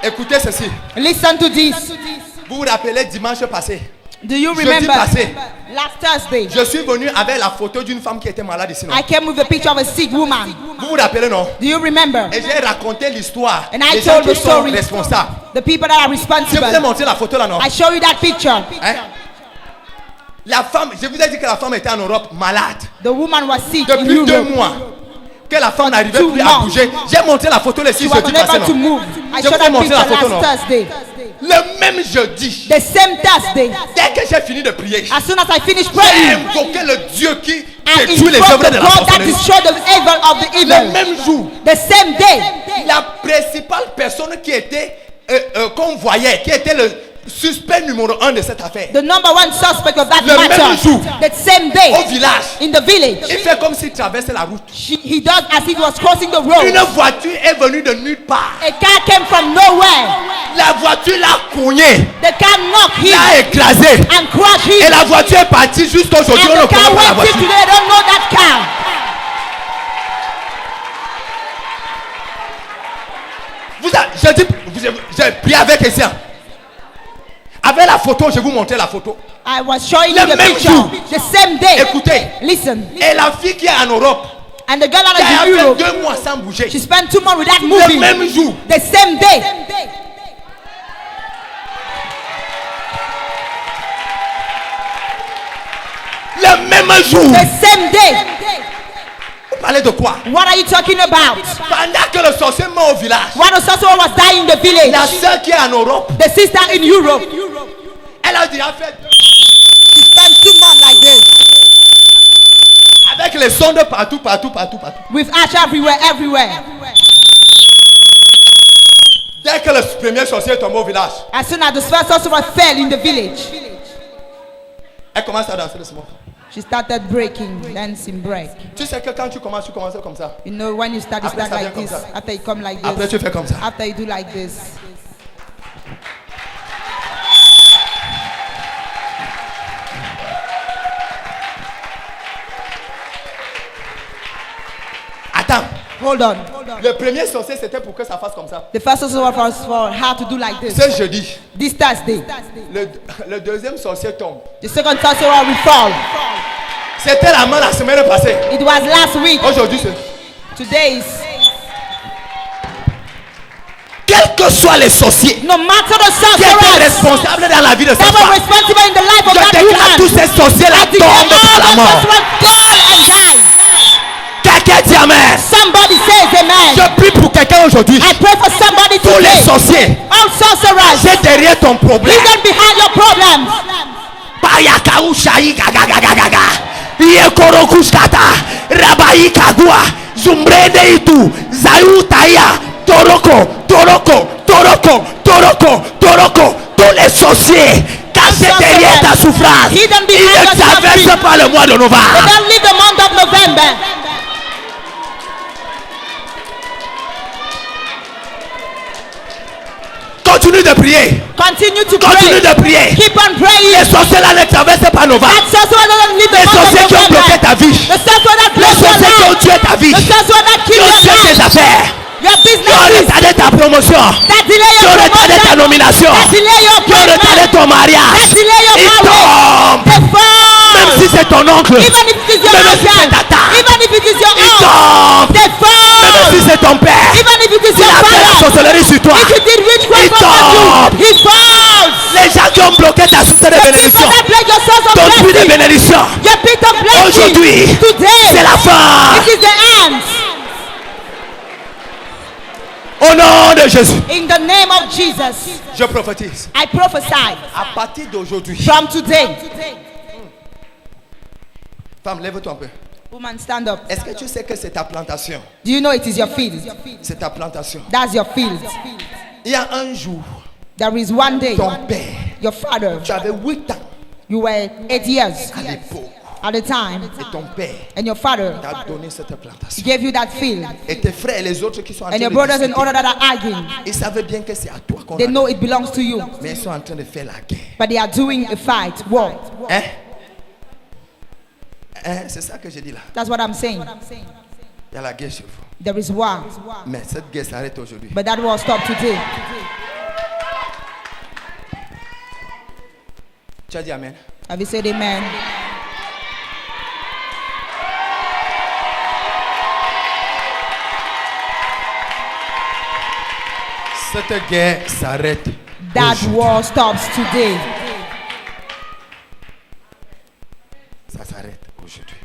Écoutez ceci. Listen to this. Vous vous rappelez dimanche passé, Do you Jeudi remember passé. last Thursday? je suis venu avec la photo d'une femme qui était malade ici. Non? I came with a picture of a sick woman. Vous vous rappelez, non? Do you remember? Et j'ai raconté l'histoire And I des gens told qui the sont story. responsables. The people that are Je vous ai responsible. montré la photo là, non? I show you that picture. Hein? La femme, je vous ai dit que la femme était en Europe malade. The woman was sick in Depuis 2 Europe. mois. Que la femme n'arrivait 2 plus à months. bouger. J'ai montré la photo les 6 She was jeudi passé, unable to non? move. I Je showed vous ai that montré picture la photo, non? last Thursday. Le même jeudi, The same Thursday, dès que j'ai fini de prier, as soon as I finished j'ai praying, invoqué le Dieu qui I détruit les invoked œuvres the de la God that sorcellerie. destroyed the evil of the Le evil. même jour, The same day, la principale personne qui était qu'on voyait, qui était suspect numéro 1 de cette affaire, the number one suspect of that Le même matter, jour, the same day, au village, in the village, il fait comme s'il traversait la route. he does as if he was crossing the road. Une voiture est venue de nulle part. A car came from nowhere. La voiture l'a cogné, The car knocked him l'a écrasé. and crushed Et him. la voiture est partie jusqu'aujourd'hui. On And ne the car connaît pas la went till voiture. today. They don't know that car. J'ai prié avec Essian. Avec la photo, je vais vous montrer la photo. I was showing you Le the même picture. jour. The same day. Écoutez. Listen. Et la fille qui est en Europe, And the girl qui that a is in fait Europe, 2 mois sans bouger. she spent 2 months without Le moving. même jour. The same day. Le même jour. The same day. Vous parlez de quoi? What are you talking about? Pendant que le sorcier meurt au village, One of Sasua was dying in the village. la sœur qui est en Europe, The sister in Europe, elle a déjà fait she spent 2 months like this. avec les sondes partout. With ash everywhere. Dès que le premier sorcier est tombé au village, As soon as the first Sasua fell in the village, elle commence à danser doucement. she started dancing break. Tu sais que quand tu commences comme ça. You know, when you start Après, ça like vient comme this. ça. After you come like Après, tu this. fais comme ça. After you do like this. Attends. Hold on. Le premier sorcier, c'était pour que ça fasse comme ça. The first Sasua was for her to do like this. Ce jeudi, This Thursday. le deuxième sorcier tombe. The second Sasua will fall. C'était la main la semaine passée. It was last week. Aujourd'hui, c'est... Today is. Quels que soient les sorciers No matter the qui étaient sorcerers responsables dans la vie de cette that were femme, responsible in the life of je that déclare tous woman. ces sorciers-là I declare tombent par la all mort. the fall and die. Quelqu'un dit amen. Somebody says amen. Je prie pour quelqu'un aujourd'hui. I pray for somebody Tous les today. sorciers, All sorcerers, c'est derrière ton problème. hidden behind your problems. Bayakaou shayi gagagagaga. Yekorokuskata. Rabayi kagua. Zumbrede itu. Zayu taya. Toroko. Tous les sorciers cachés derrière ta souffrance, ils ne traversent pas le mois de They novembre. don't leave the month of November. Continue de prier. Continue to Continue pray. de prier. Keep on praying. Les sorciers là ne traversent pas novembre. That sorcerer doesn't leave the Les month of sorciers qui ont bloqué November. ta vie. The sorcerer that Les blows your sorciers qui ont life. tué ta vie. The sorcerer that Qui kills ont your tué tes life. affaires. Your Qui ont business. retardé ta promotion. That delay Qui your ont retardé ta promotion. nomination. That delay your Qui ont retardé appointment. ton mariage. That delay your Ils marriage. tombent. They fall. Même si c'est ton oncle. Even if it is your Même si c'est husband. ta tante. Even if it is your Ils aunt. tombent. They Même si fall. c'est ton père. Even if it is Il your a fait la father. sorcellerie sur toi. If you did witchcraft Ils upon tombent. you, he falls. Les gens qui ont bloqué ta source de The people bénédiction. that break your source of Ton puits de blessing. bénédiction. Your pit of blessing. Aujourd'hui, Today. c'est la fin. It is the end. Au nom de Jésus. In the name of Jesus, Je prophétise. I prophesy À partir d'aujourd'hui. from today. Femme, lève-toi un peu. Woman, stand up. Est-ce que tu sais que c'est ta plantation? Do you know it is your field? C'est ta plantation. That's your field. Il y a un jour, There is one day, ton père, your father, tu avais 8 ans you were 8 years à l'époque. at the time, Et ton père and your father t'a donné cette plantation. gave you that field. Et tes frères et les autres qui sont en train And your de brothers and discuter, all that are arguing, ils savaient bien que c'est à toi qu'on they a know donné. it belongs to you. Mais ils sont en train de faire la guerre. But they are doing a fight, war. Hein? Hein? C'est ça que j'ai dit là. That's what I'm saying. Il y a la guerre chez vous. There is war. Mais cette guerre s'arrête aujourd'hui. But that war stopped today. Tu as dit amen. Have you said amen? Cette guerre s'arrête. That aujourd'hui. war stops today. Ça s'arrête aujourd'hui.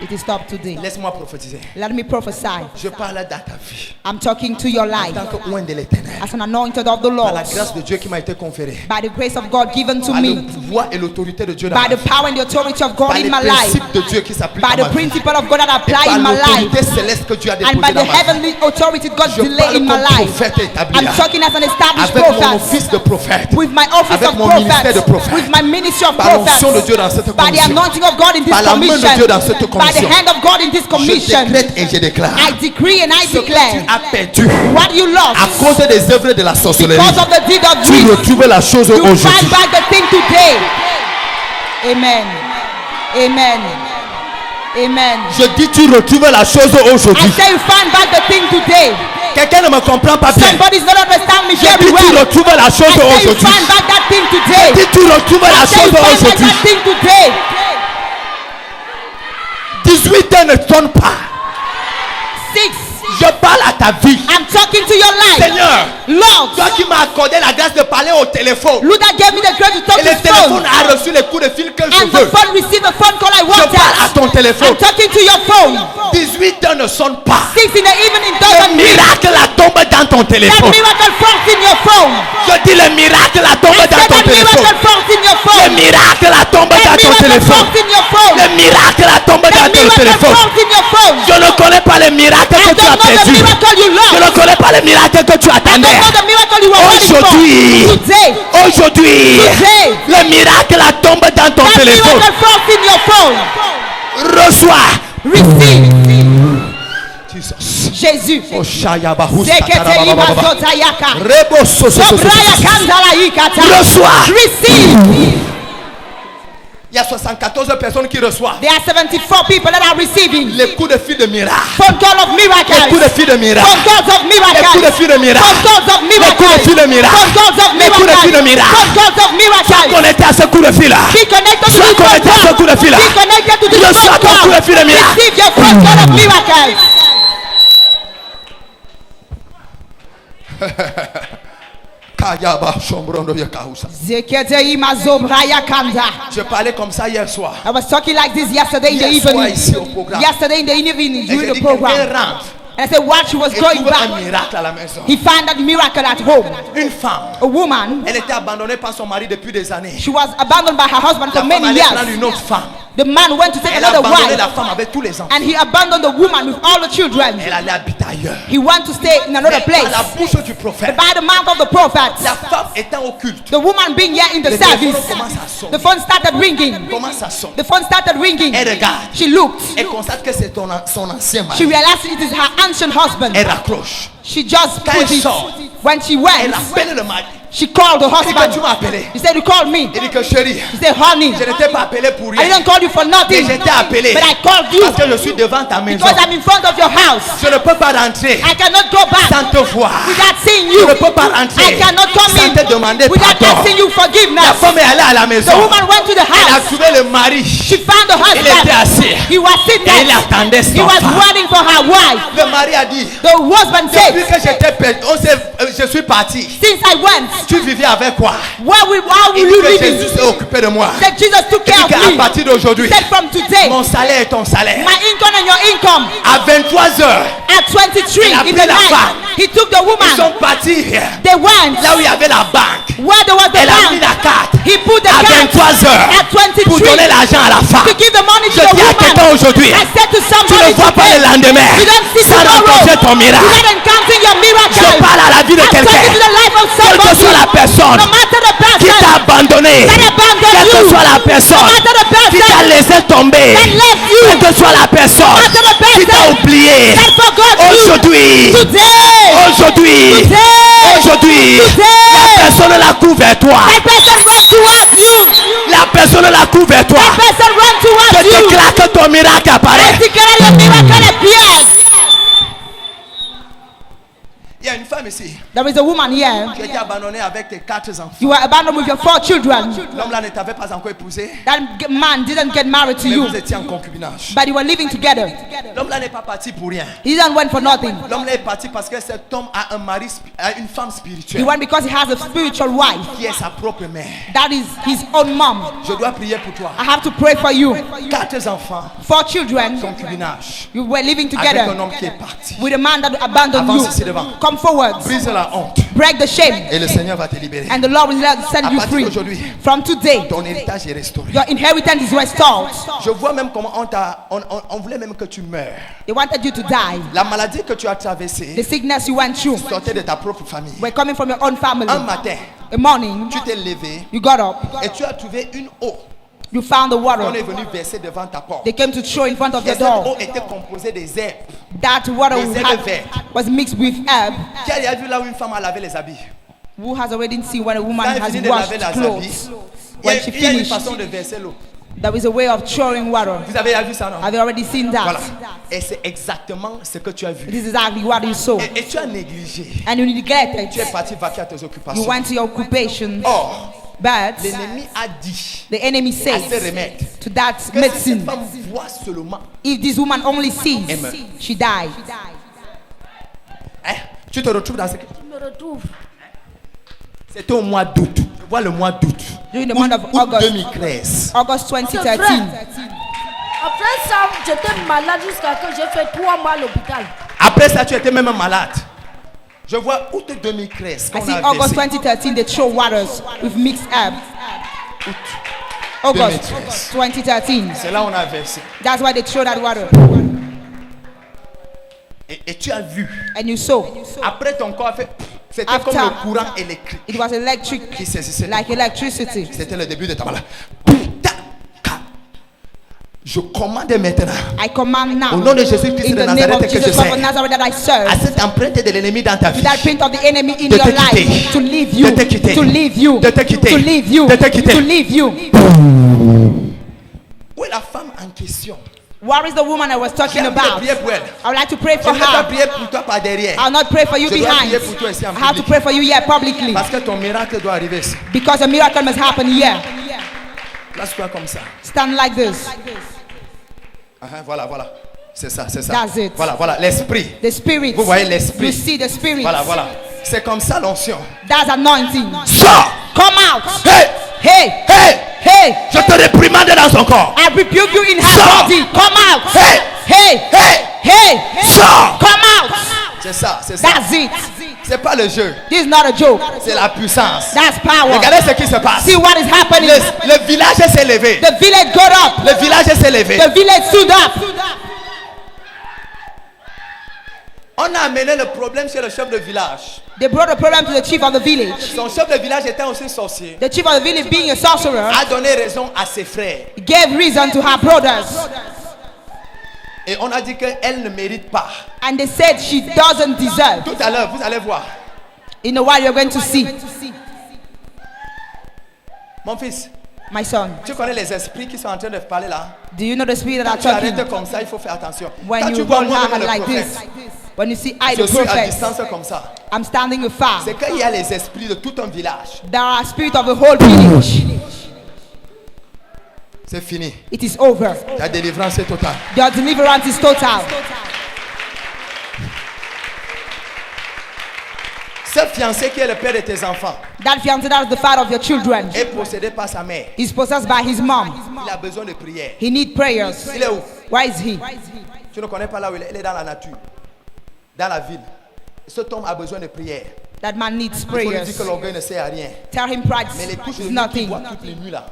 It is stopped today. Laisse-moi prophétiser. Let me prophesy. Je parle dans ta vie. I'm talking to your En life tant que oint de l'éternel. as an anointed of the Par Lord. la grâce de Dieu qui m'a été conférée. By the grace of God given to Par le me. pouvoir et l'autorité de Dieu dans By ma the vie. power and the authority of God Par in les my life. principes de Dieu qui s'appliquent By à the ma vie. principle of God that Et apply par in my life. l'autorité céleste que Dieu a And déposée by dans the ma vie. heavenly authority God Je delay parle in my comme life. prophète établi. I'm talking as an established Avec mon prophet. office de prophète. With my office Avec of mon ministère de prophet. prophète. With my ministry of Par l'onction de Dieu prophet. dans cette By the commission. anointing of God in this Par la main de commission. Dieu dans cette By the commission. hand of God in this Je commission. décrète et je déclare. I decree and I Ce que tu declare as perdu what you à lost cause des œuvres de la sorcellerie. because of the deed of Tu witch. retrouves la chose You aujourd'hui. find back the thing today. Amen. Amen. Amen. Je dis tu retrouves la chose I aujourd'hui. say you find back the thing today. Quelqu'un ne me comprend pas bien. Somebody's not understand me Je very dis tu well. retrouves la I chose say you aujourd'hui. find back that thing today. Je dis tu retrouves I la say you chose find back aujourd'hui. that thing today. 18 ans ne sonne pas. 6. Je parle à ta vie. I'm talking to your life. Seigneur, Lord, toi qui m'as accordé la grâce de parler au téléphone. Lord that gave me the grace to talk Et to le phone. téléphone a reçu les coups de fil que je And the veux. phone received the phone call I Je wanted. parle à ton téléphone. I'm talking to your phone. 18 ans ne sonne pas. 6 in the evening Le doesn't mean miracle la tombe dans ton that téléphone. miracle falls in your phone. Je dis le miracle la tombe I dans said ton that téléphone. miracle falls in your Le phone. miracle la tombe That dans ton miracle téléphone. falls in your phone. Le miracle la tombe That dans ton miracle téléphone. falls in your phone. Je ne connais pas le miracle I que tu as don't know the perdu. miracle you Je ne lost. connais pas le miracle que tu I attendais. don't know the miracle you were waiting for. Aujourd'hui, Today, aujourd'hui, Today. le miracle la tombe dans ton that téléphone. miracle falls in your phone. Reçois. Receive. Jesus. Jésus. Oh, Shayabahu, Zekete Satarababa. ibazotayaka. Rebo, so, so, so, so, Sobraya so. kandala ikata. Reçois. Receive. Il y a 74 personnes qui reçoivent There are 74 people that are receiving les coups de fil de miracle. phone call of Les coups de miracles. fil de miracle. Phone calls of Les coups de miracles. fil de miracle. Phone calls of Les coups de miracles. fil de miracle. Phone calls of Les coups de fil de miracles. miracle. Phone calls of miracles. Connecté à ce coup de fil là. Be connected to Sois this phone connecté à ce coup de call. fil là. Be connected to this Je phone sois ton coup de call. fil de miracle. Receive your phone call of miracles. Kayaba, Shombrondo, Yakausa. Zekete imazobraya kanda. Je parlais comme ça hier soir. I was talking like this yesterday in the Hier soir evening. ici au programme. Yesterday in the evening Et during j'ai the dit quelqu'un program. rentre And I said, while she was et going trouve un back, miracle à la maison. he found that miracle at home. Une femme, A woman, elle était abandonnée par son mari depuis des années. she was abandoned by her husband La for femme many allait prendre years. une autre femme. The man went to take Elle a another abandonné wife, la femme avec tous les enfants. and he abandoned the woman with all the children. Elle allait habiter ailleurs. He went to stay in another Mais par place. la bouche du prophète, By the mouth of the prophet, la femme étant au culte, the woman being here in the Le service, téléphone commence à sonner. the phone started ringing. comment ça sonne? The phone started ringing. Elle regarde. She looked. Elle constate que c'est son ancien She mari. realized it is her ancient husband. Elle raccroche. She just Quand put elle it. sort, When she Elle went, appelle le mari. she called the Elle dit que tu husband. m'as appelé. He said, you called me. Elle dit que chérie, He said, honey, je ne t'ai pas appelé pour I rien. didn't call you for nothing, Mais je t'ai appelé but I called you parce que je suis devant ta maison. because I'm in front of your house. Je ne peux pas rentrer I cannot go back sans te voir. without seeing Je you. ne peux pas rentrer I cannot come sans in te demander without pardon. asking you La forgiveness. femme est allée à la maison. The woman went to the Elle a house. trouvé le mari. She found the Il était husband. assis. He was sitting Et il there. attendait He son was femme. waiting for her wife. Le mari a dit, The husband depuis said, que j'étais perdu, je suis parti. since I went, Tu vivais avec quoi? how will Il you dit que live Jésus in? s'est occupé de moi. That Jesus took Il care dit of qu'à me. partir d'aujourd'hui, He said from today, mon salaire est ton salaire. my income and your income. À 23 heures, At 23 Il a in pris the la night, femme. he took the ils woman. sont partis They went là où il y avait la banque. where there was the Elle a mis bank. la carte He put the à card 23 heures at 23 pour donner l'argent à la femme. to give the money to Je the dis à quelqu'un woman. aujourd'hui, I said to tu somebody ne vois pas le today, lendemain you don't see sans tomorrow. rencontrer ton You miracle. don't encounter your miracle. Je parle à la vie de I'm quelqu'un. talking to the life of Quelle que somebody. soit la personne No matter the qui person t'a abandonné, that abandoned quelle que you, soit la no personne matter the qui t'a person laissé tomber, that left you, quelle que soit la personne matter the person qui t'a oublié, that forgot you, aujourd'hui, today, aujourd'hui, today, aujourd'hui, today, la personne la couvre vers toi. that person run towards you. La personne la couvre vers toi. That person run Je towards you. déclare que ton miracle apparaît. I declare your miracle appears. Il y a une femme ici. There is a woman here. Tu as été abandonnée avec tes 4 enfants. You were abandoned with your 4 children. L'homme là ne t'avait pas encore épousé, That man didn't get married to mais you, vous étiez en concubinage. but you were living together. L'homme là n'est pas parti pour rien. He didn't went for nothing. L'homme là est parti parce que cet homme a un mari, a une femme He spirituelle went because he has a spiritual wife. qui est sa propre mère. That is his own mom. Je dois prier pour toi. I have to pray for you. 4 enfants, 4 children. concubinage, You were living avec un together homme qui est parti. with a man that abandoned Avance you. ici devant. Come forward. Brise la honte Break the shame. et le Seigneur va te libérer. And the Lord will set À you partir free. d'aujourd'hui, From today, ton héritage est restauré. your inheritance is restored. Je vois même comment on voulait même que tu meurs. They wanted you to die. La maladie que tu as The traversée sickness you went through sortait de ta propre famille. were coming from your own family. Un matin, A morning, tu t'es levé you got up. et tu as trouvé une eau You found the qu'on water. est venu verser devant ta porte. They came to throw in front of Et your cette eau door. était composée des herbes. That water Des herbes vertes. was mixed with herb. Qui a vu là où une femme a lavé les habits? Who has already seen when a woman Quand elle has finit de washed laver les clothes? habits, When she il y a une finished, façon de verser l'eau. there is a way of throwing water. Vous avez vu ça, non? Have you already seen that? Voilà. Et c'est exactement ce que tu as vu. This is exactly what you saw. Et tu as négligé. And you neglected. Tu es parti vaquer à tes You occupations. went to your occupation. Or, But l'ennemi a dit the enemy à ce says remède to that que si cette medicine, femme voit seulement, if this woman only sees, Elle meurt. she died. hein, tu te retrouves dans ce... Je me retrouve. C'était au mois d'août. Je vois le mois d'août. During the month of Août August, 2013. August C'est 2013. vrai. Après ça, j'étais malade jusqu'à que j'ai fait 3 mois à l'hôpital. Après ça, tu étais même malade. Je vois août 2013. I Qu'on see a August versé. 2013, they throw waters with mixed herb. August 2013. 2013. C'est là où on a versé. That's why they throw that water. Et tu as vu. And you saw. Après ton corps a fait... C'était After. comme le courant électrique It was electric, qui saisissait. like electricity. C'était le début de ta maladie. Je commande maintenant I command now, au nom de Jésus-Christ in de the name Nazareth of que je Jesus Christ of sais Nazareth that I à serve, cette empreinte de l'ennemi dans ta vie. that print of the enemy in De your te quitter. life, to leave you, De te quitter. to leave you, De te quitter. to leave you, De te quitter. to leave you. Où est la femme en question? Where is the woman I was talking J'ai envie de about? prier pour elle. I would like to pray Je for ne vais pas her. prier pour toi par derrière. I'll not pray for you Je dois behind. prier pour toi ici en I have to public. pray for you here publicly, Parce que ton miracle doit arriver ici. because a miracle must happen here. Place-toi comme ça. Stand like this. Voilà, voilà. C'est ça, c'est ça. That's it. Voilà, voilà. L'esprit. The spirit. Vous voyez l'esprit. You see the spirit. Voilà, voilà. C'est comme ça l'onction. That's anointing. Sors! Come out. Hey! Hey. Hey! Hey. Je te réprimande dans son corps. I rebuke you in her Sors. body. Come out. Hey! Hey. Hey! Hey. Sors! Come out. C'est ça, c'est ça. That's it. C'est pas le jeu. This is not a joke. C'est la puissance. That's power. Regardez ce qui se passe. See what is happening. Le village s'est levé. The village got up. Le village s'est levé. The village stood up. On a amené le problème chez le chef de village. They brought the problem to the chief of the village. Son chef de village était aussi sorcier. The chief of the village, being a sorcerer, A donné raison à ses frères. gave reason to her brothers. Et on a dit qu'elle ne mérite pas. And they said she doesn't deserve. Tout à l'heure, vous allez voir. In a while, you're going to see. Mon fils, My son, tu connais les esprits qui sont en train de parler là? do you know the spirit that Quand are tu arrêtes talking? comme ça, il faut faire attention. When Quand you tu vois hold moi her même le like this, prophète, when you see I, je the suis à prophet, distance comme ça. I'm standing afar. C'est qu'il y a les esprits de tout un village. There are spirits of the whole village. C'est fini. It is over. Ta délivrance est totale. Your deliverance is total. Ce fiancé qui est le père de tes enfants That fiancé, that is the father of your children, est possédé par sa mère. is possessed by his mom. Il a besoin de prière. He needs prayers. Il est où? Where is he? Tu ne connais pas là où il est? Il est dans la nature, dans la ville. Cet homme a besoin de prière. That man needs Il faut lui dire prayers. que l'orgueil ne sert à rien. Tell him pride Mais les couches de is nuit qu'il nothing. voit toutes les nuits là.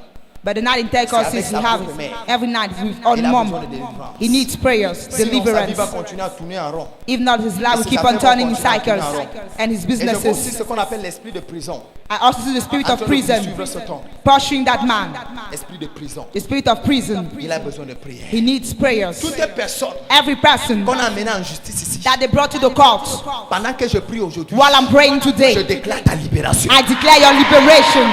But the night in intercourse C'est avec he sa have propre mère. every night with on Il a mom. besoin de délivrance. He needs prayers, Sinon, sa vie deliverance. va continuer à tourner en rond. If not, his life will ses keep on affaires turning in vont continuer à cycles, tourner en rond. and his Et je vois aussi businesses. ce qu'on appelle l'esprit de prison. I also see the spirit En of train de prison poursuivre cet homme. pursuing that man. Esprit de prison. The spirit of prison. Il a besoin de prière. He needs prayers. Toute personne Every person qu'on a amené en justice ici, that they brought to the court, pendant que je prie aujourd'hui, while I'm praying je today, déclare ta libération. I declare your liberation.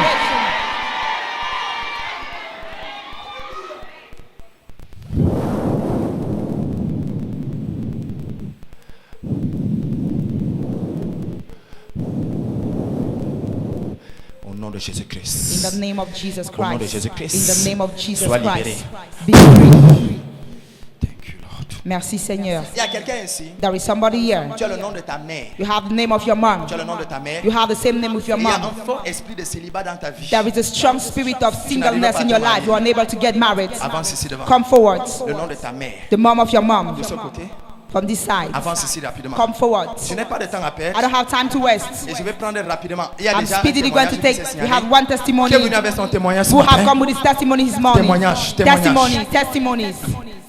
Au nom de In Jésus-Christ. the name of Jesus Au nom de Christ. Jésus-Christ. In the name of Jesus Sois libéré. Christ. Be free. Thank you, Lord. Merci Seigneur. Il y a quelqu'un ici. There is somebody here. Tu as le nom de ta mère. You have the name of your mom. Tu as le nom de ta mère. You have the same name with your Il y a mom. un fort esprit de célibat dans ta vie. There is a strong spirit of singleness in your life. You are unable to get married. Avance ici devant. Come forward. Le nom de ta mère. The mom of your mom. De ce côté. From this side. Avance ici rapidement. Come forward. Je n'ai pas de temps à perdre. I don't have time to waste. Et je vais prendre rapidement. Il y a I'm déjà un speedily going to témoignage qui take. s'est We signalé. have one testimony. Qui est venu avec son témoignage ce Who have matin? come with his testimony this morning. Témoignage, Testimonies. Testimonies.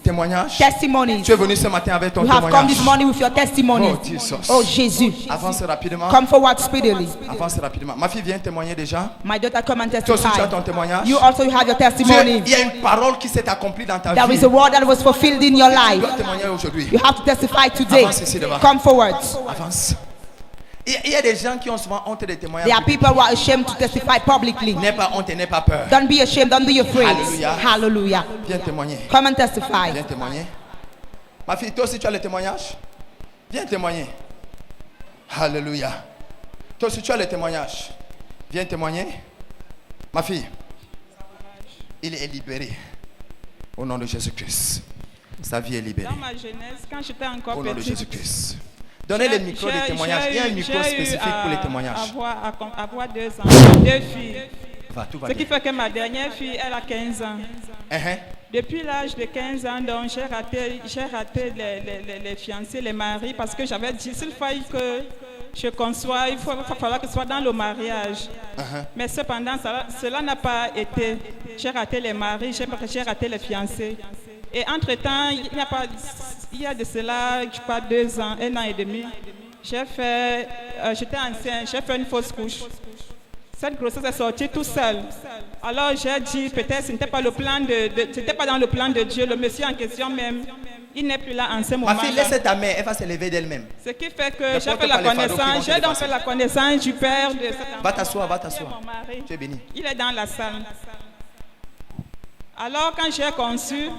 Témoignage. Testimonies. Tu es venu ce matin avec ton You have come this témoignage. morning with your testimony. Oh, Jesus. Oh Jésus. Avance rapidement. Come forward speedily. Avance rapidement. Ma fille vient témoigner déjà. My daughter, come and Toi aussi tu as testify. ton témoignage. You also have your testimony. Il y a une parole qui s'est accomplie dans ta There vie. is a word that was fulfilled in your Tu life. dois témoigner aujourd'hui. You have to testify today. Avance ici devant. Come forward. Avance. Il y a des gens qui ont souvent honte des témoignages. There are people who are ashamed to testify publicly. N'aie pas honte et n'aie pas peur. Don't be ashamed. Don't be afraid. Hallelujah. Hallelujah. Viens témoigner. Come and testify. Viens témoigner. Ma fille, toi aussi tu as le témoignage. Viens témoigner. Alléluia. Toi aussi tu as le témoignage. Viens témoigner. Ma fille, il est libéré. Au nom de Jésus-Christ. Sa vie est libérée. Dans ma jeunesse, quand j'étais encore Au nom de petite, Jésus-Christ. Donnez le micro des témoignages. Il y a un micro spécifique pour les témoignages. avoir 2 ans, 2 filles. Va, tout va Ce qui bien. fait que ma dernière fille, elle a 15 ans. Depuis l'âge de 15 ans, donc, j'ai raté les fiancés, les maris, parce que j'avais dit, s'il fallait que je conçois, il va falloir que ce soit dans le mariage. Mais cependant, cela n'a pas été. J'ai raté les maris, j'ai raté les fiancés. Et entre-temps, il y a de cela, je crois, 2 ans, 1 an et demi, j'étais enceinte, j'ai fait une fausse couche. Cette grossesse est sortie tout seul. Alors j'ai dit, peut-être ce n'était pas c'était pas dans le plan de Dieu. Le monsieur en question même, il n'est plus là en ce moment. Ma fille, laisse ta mère, elle va se lever d'elle-même. Ce qui fait que j'ai fait la connaissance, j'ai donc fait la connaissance du père de cet enfant. Va t'asseoir, va t'asseoir. Mon mari, Tu es béni. il est dans la salle. Alors quand j'ai conçu,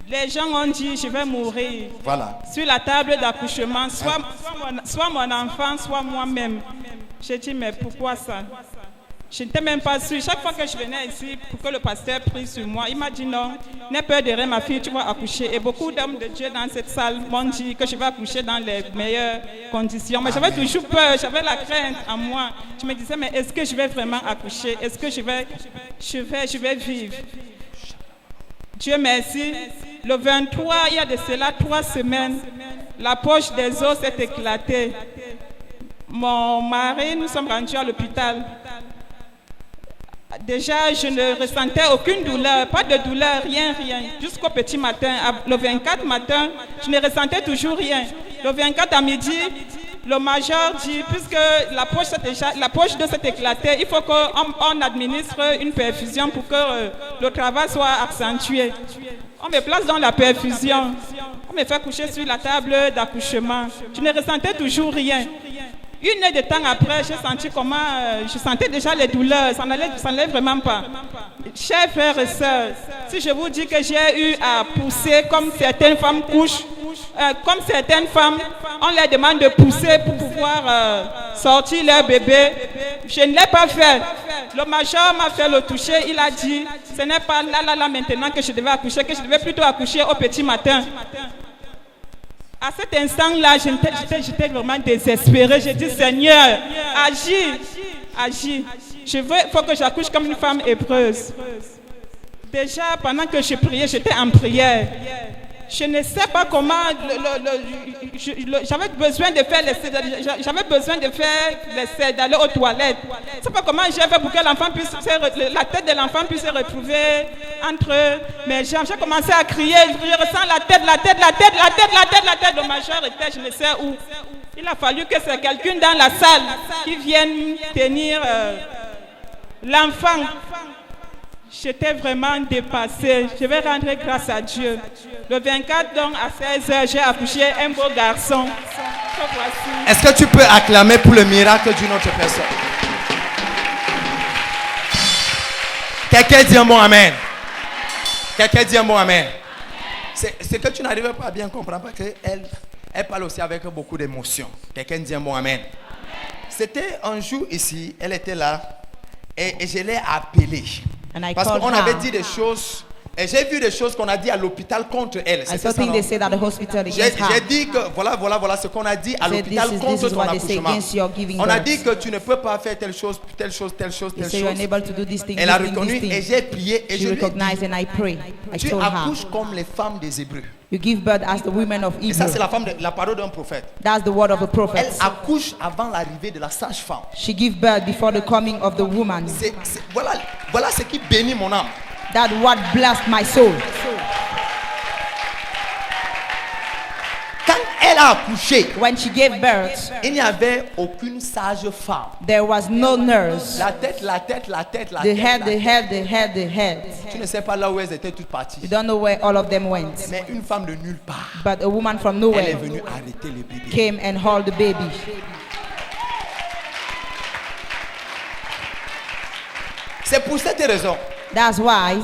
les gens ont dit, je vais mourir. Voilà. Sur la table d'accouchement, soit mon enfant, soit moi-même. J'ai dit, mais pourquoi ça? Je n'étais même pas sûre. Chaque fois que je venais ici pour que le pasteur prie sur moi, il m'a dit non, n'aie peur de rien, ma fille, tu vas accoucher. Et beaucoup d'hommes de Dieu dans cette salle m'ont dit que je vais accoucher dans les meilleures conditions. Mais j'avais toujours peur, j'avais la crainte en moi. Je me disais, mais est-ce que je vais vraiment accoucher? Est-ce que je vais vivre? Dieu merci. Le 23, il y a de cela 3 semaines, la poche des os s'est éclatée. Mon mari, nous sommes rendus à l'hôpital. Déjà, je ne ressentais aucune douleur, pas de douleur, rien. Jusqu'au petit matin. Le 24 matin, je ne ressentais toujours rien. Le 24 à midi, le major dit, puisque la poche d'eau s'est éclatée, il faut qu'on administre une perfusion pour que le travail soit accentué. On me place dans la perfusion. On me fait coucher sur la table d'accouchement. Je ne ressentais toujours rien. 1 heure de temps après, j'ai senti comment, je sentais déjà les douleurs, ça n'allait vraiment pas. Chers frères et sœurs, si je vous dis que j'ai eu à pousser comme certaines femmes couchent, comme certaines femmes, on leur demande de pousser pour pouvoir sortir leur bébé, je ne l'ai pas fait. Le major m'a fait le toucher, il a dit, ce n'est pas là maintenant que je devais accoucher, que je devais plutôt accoucher au petit matin. À cet instant-là, j'étais vraiment désespérée. J'ai dit, Seigneur, agis. Il faut que j'accouche comme une femme hébreuse. Déjà, pendant que je priais, j'étais en prière. Je ne sais pas comment, j'avais besoin de faire l'essai d'aller aux toilettes. Je ne sais pas comment j'ai fait pour que la tête de l'enfant puisse se retrouver entre mes jambes. J'ai commencé à crier, je ressens la tête. Le major était, je ne sais où. Il a fallu que c'est quelqu'un dans la salle qui vienne tenir l'enfant. J'étais vraiment dépassée. Je vais rendre grâce à Dieu. Le 24, donc, à 16h, j'ai accouché un beau garçon. Est-ce que tu peux acclamer pour le miracle d'une autre personne? Quelqu'un dit un bon amen. Quelqu'un dit un bon amen. C'est que tu n'arrives pas à bien comprendre parce qu'elle parle aussi avec beaucoup d'émotion. Quelqu'un dit un bon amen. C'était un jour ici, elle était là et je l'ai appelée. Parce qu'on avait dit des choses Et j'ai vu des choses qu'on a dit à l'hôpital contre elle. I C'est saw ça, things non? they said at the hospital J'ai against her. dit que voilà ce qu'on a dit à Said l'hôpital this contre is ton what they say accouchement. against your giving On a birth. dit que tu ne peux pas faire telle chose. They say you're unable to do this thing, Elle a this thing, reconnu this et thing. j'ai prié et She je lui ai recognized dit, and I pray. I tu told her, accouches comme les femmes des Hébreux. you give birth as the women of Et ça c'est Hebrew. la parole d'un prophète. That's the word of the Elle prophet. accouche avant l'arrivée de la sage-femme. She give birth before the coming of the woman. Voilà ce qui bénit mon âme. That what blessed my soul. Quand elle a accouché, When she gave birth, il n'y avait aucune sage-femme. there was no nurse. La tête. The head, the head, the head, the head. Tu ne sais pas là où elles étaient toutes parties. You don't know where all of them went. Mais une femme de nulle part, But a woman from elle est nowhere venue arrêter le bébé. came and held the baby. C'est pour cette raison. That's why,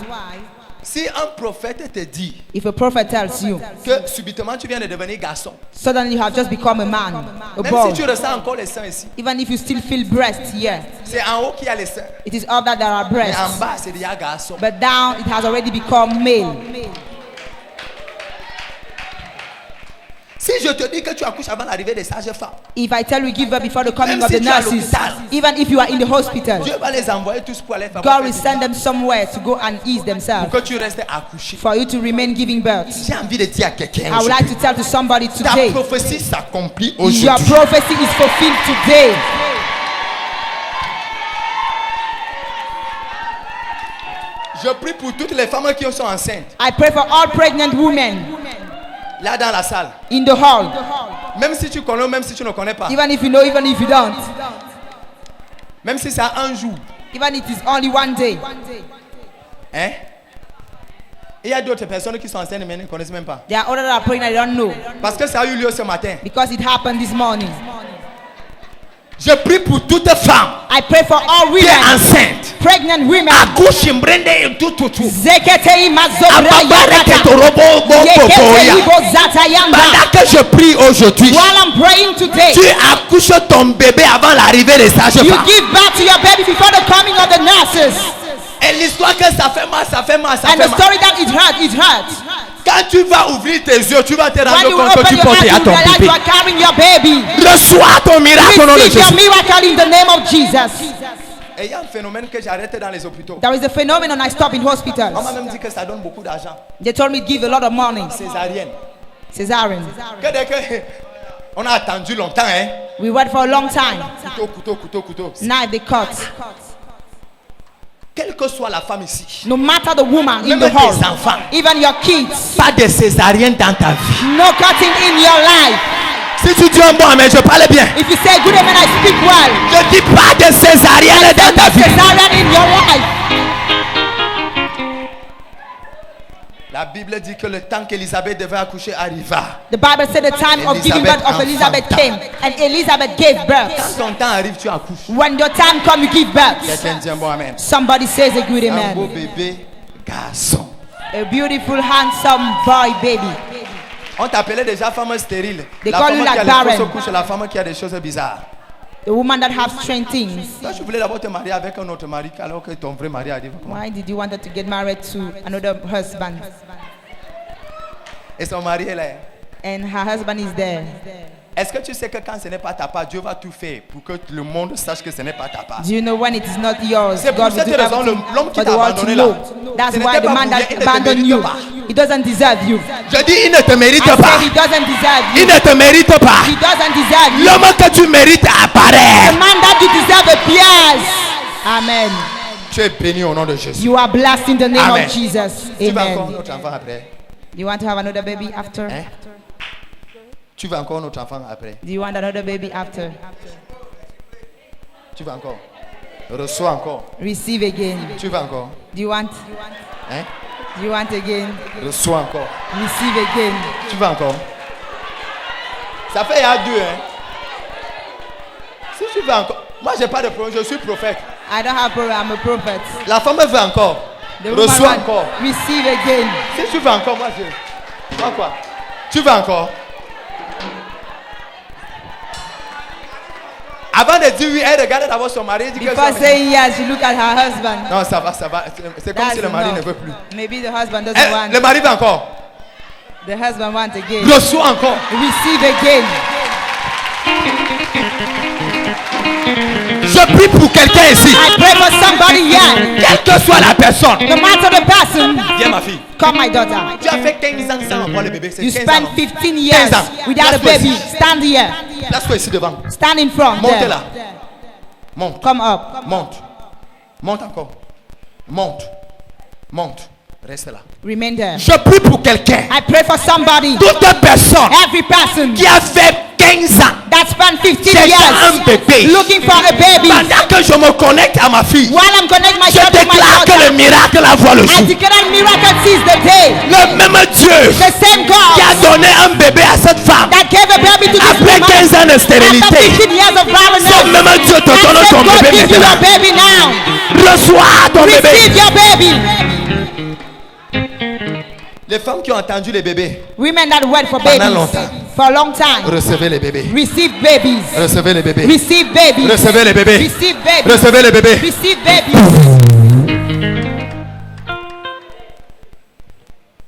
Si un prophète te dit if a prophet tells you, que subitement tu viens de devenir garçon, suddenly you have just become a man, a même boy, si tu ressens encore les seins ici, even if you still feel breast here, c'est en haut qu'il y a les seins. it is up that there are Mais en breasts. bas, c'est déjà garçon. But down, it has already become male. Si je te dis que tu accouches avant l'arrivée des sages-femmes, If I tell you give birth before the coming Même of si the tu es à nurses, l'hôpital, even if you are in the hospital, Dieu va les envoyer tous pour aller faire God will send them somewhere to go and ease pour themselves, que tu restes accouché. for you to remain giving birth. J'ai envie de dire à quelqu'un, I would like to tell to somebody ta today, prophétie s'accomplit your aujourd'hui. prophecy is fulfilled today. Je prie pour toutes les femmes qui sont enceintes, I pray for all pregnant women là dans la salle. in the hall, Même si tu connais, même si tu ne connais pas. even if you know, even if you don't, Même si c'est un jour. even if it is only one day. Hein? Il y a d'autres personnes qui sont enceintes mais ne connaissent même pas. There are others that are pregnant, they don't know, Parce que ça a eu lieu ce matin. because it happened this morning. Je prie pour toute femme I pray for all qui est women, enceinte. pregnant women. Accouche, mbrende et tout. Zeketei mazobra Ababareke yakata. torobo Yeketei boboya. bozata yamba. Pendant que je prie aujourd'hui, While I'm praying today, tu accouches ton bébé avant l'arrivée des you sages-femmes. give birth to your baby before the coming of the nurses. Et l'histoire que ça fait mal, ça fait mal, ça And fait the mal. story that it hurt, it hurts. Quand tu vas ouvrir tes yeux, tu vas te When rendre you compte que open tu your portes eyes, à you ton realize bébé. you are carrying your baby. Reçois ton miracle au nom de Receive your Jésus. miracle in the name of Jesus. Et il y a un phénomène que j'arrête dans les hôpitaux. There is a phenomenon I stop in On m'a hospitals. même dit que ça donne beaucoup d'argent. They told me to give a lot of money. Césarienne. Cesarean. Que dès que on a attendu longtemps, hein. We wait for a long time. Couteau. Knife they cut. Quelle que soit la femme ici, No matter the woman in même the hall, tes enfants, even your kids, pas de césarienne dans ta vie. no cutting in your life. Si tu dis un bon amen, je parle bien. If you say good amen, I speak well. Je dis pas de césarienne dans ta vie. Cesarean in your life. La Bible dit que le temps qu'Élisabeth devait accoucher arriva. The Bible said the time of giving birth of Elizabeth came, and Elizabeth gave Quand birth. ton temps arrive, tu accouches. When your time comes, you give birth. Quelqu'un dit un bon amen. Somebody says a good Un beau amen. bébé garçon. A beautiful, handsome boy baby. On t'appelait déjà femme stérile. They La call femme you qui a like les fausses barren. couches, la femme qui a des choses bizarres. The woman that has strange things. Toi, je voulais d'abord te marier avec un autre mari alors que ton vrai mari arrive. Why did you want her to get married to another husband? Et son mari est là. And her husband is there. Est-ce que tu sais que quand ce n'est pas ta part, Dieu va tout faire pour que le monde sache que ce n'est pas ta part? Do you know when it is not yours? C'est pour God will cette do raison, everything l'homme qui for the t'a world to abandonné là, know. That's ce why n'était the pas man pour that rien, il ne te abandoned mérite you, pas. he doesn't deserve you. Je dis, il ne te mérite I pas. said he doesn't deserve Il you. ne te mérite pas. He doesn't deserve you. L'homme que tu mérites The apparaît. man that you deserve appears. Amen. Tu es béni au nom de Jésus. You are blessed in the name Amen. of Jesus. Tu vas encore un Amen. autre enfant après. You want to have another baby after? Hein? Tu vas encore un autre enfant après. Do you want another baby after? Tu vas encore. Reçois encore. Receive again. Tu vas encore. Do you want? Hein? Do you want again? Reçois encore. Receive again. Tu vas encore. Ça fait il y a deux, hein. Si tu veux encore. Moi, j'ai pas de problème. Je suis prophète. I don't have problem. I'm a prophet. La femme veut encore. The woman Reçois want- encore. Receive again. Si tu veux encore, moi, je. Moi, quoi? Tu veux encore? Avant de dire oui, elle regarde d'abord son mari. Dit que Before saying yes, she look at her husband. non, ça va. C'est comme That's si le mari enough. ne veut plus. Maybe the husband doesn't want. Le mari veut encore. The husband wants again. Reçois encore. Receive again. Je prie pour quelqu'un ici. I pray for somebody here. Quelle que soit la personne. No matter the person. Viens ma fille. Come, my daughter. Tu as fait 15 ans sans avoir le bébé. C'est You 15 spent ans. 15 years 15 ans. without a Laisse-toi baby. ici. Stand here. Laisse-toi ici devant. Stand in front. Monte There. là. Monte. Come up. Monte. Monte encore. Monte. Monte. Reste là. Remain there. Je prie pour quelqu'un. I pray for somebody. Toute personne Every person qui a fait 15 ans that spent 15 cherchant un years bébé. looking for a baby. Pendant que je me connecte à ma fille, While I'm connecting je myself to my déclare que daughter, le miracle a voit le I jour. declare that miracle sees the day. Le même Dieu The same qui a God donné un bébé à cette femme that gave a baby to this après woman 15 ans de after stérilité. 15 years of Ce barrenness. même Dieu te donne That ton same God bébé gives you your maintenant. baby now. Reçois ton Receive bébé. your baby. Les femmes qui ont entendu les bébés, Women that wait for Pendant babies longtemps. for a long time. recevez les bébés. Receive babies. Recevez les bébés. Receive babies. Recevez les bébés. Receive babies. Recevez les bébés. Receive babies.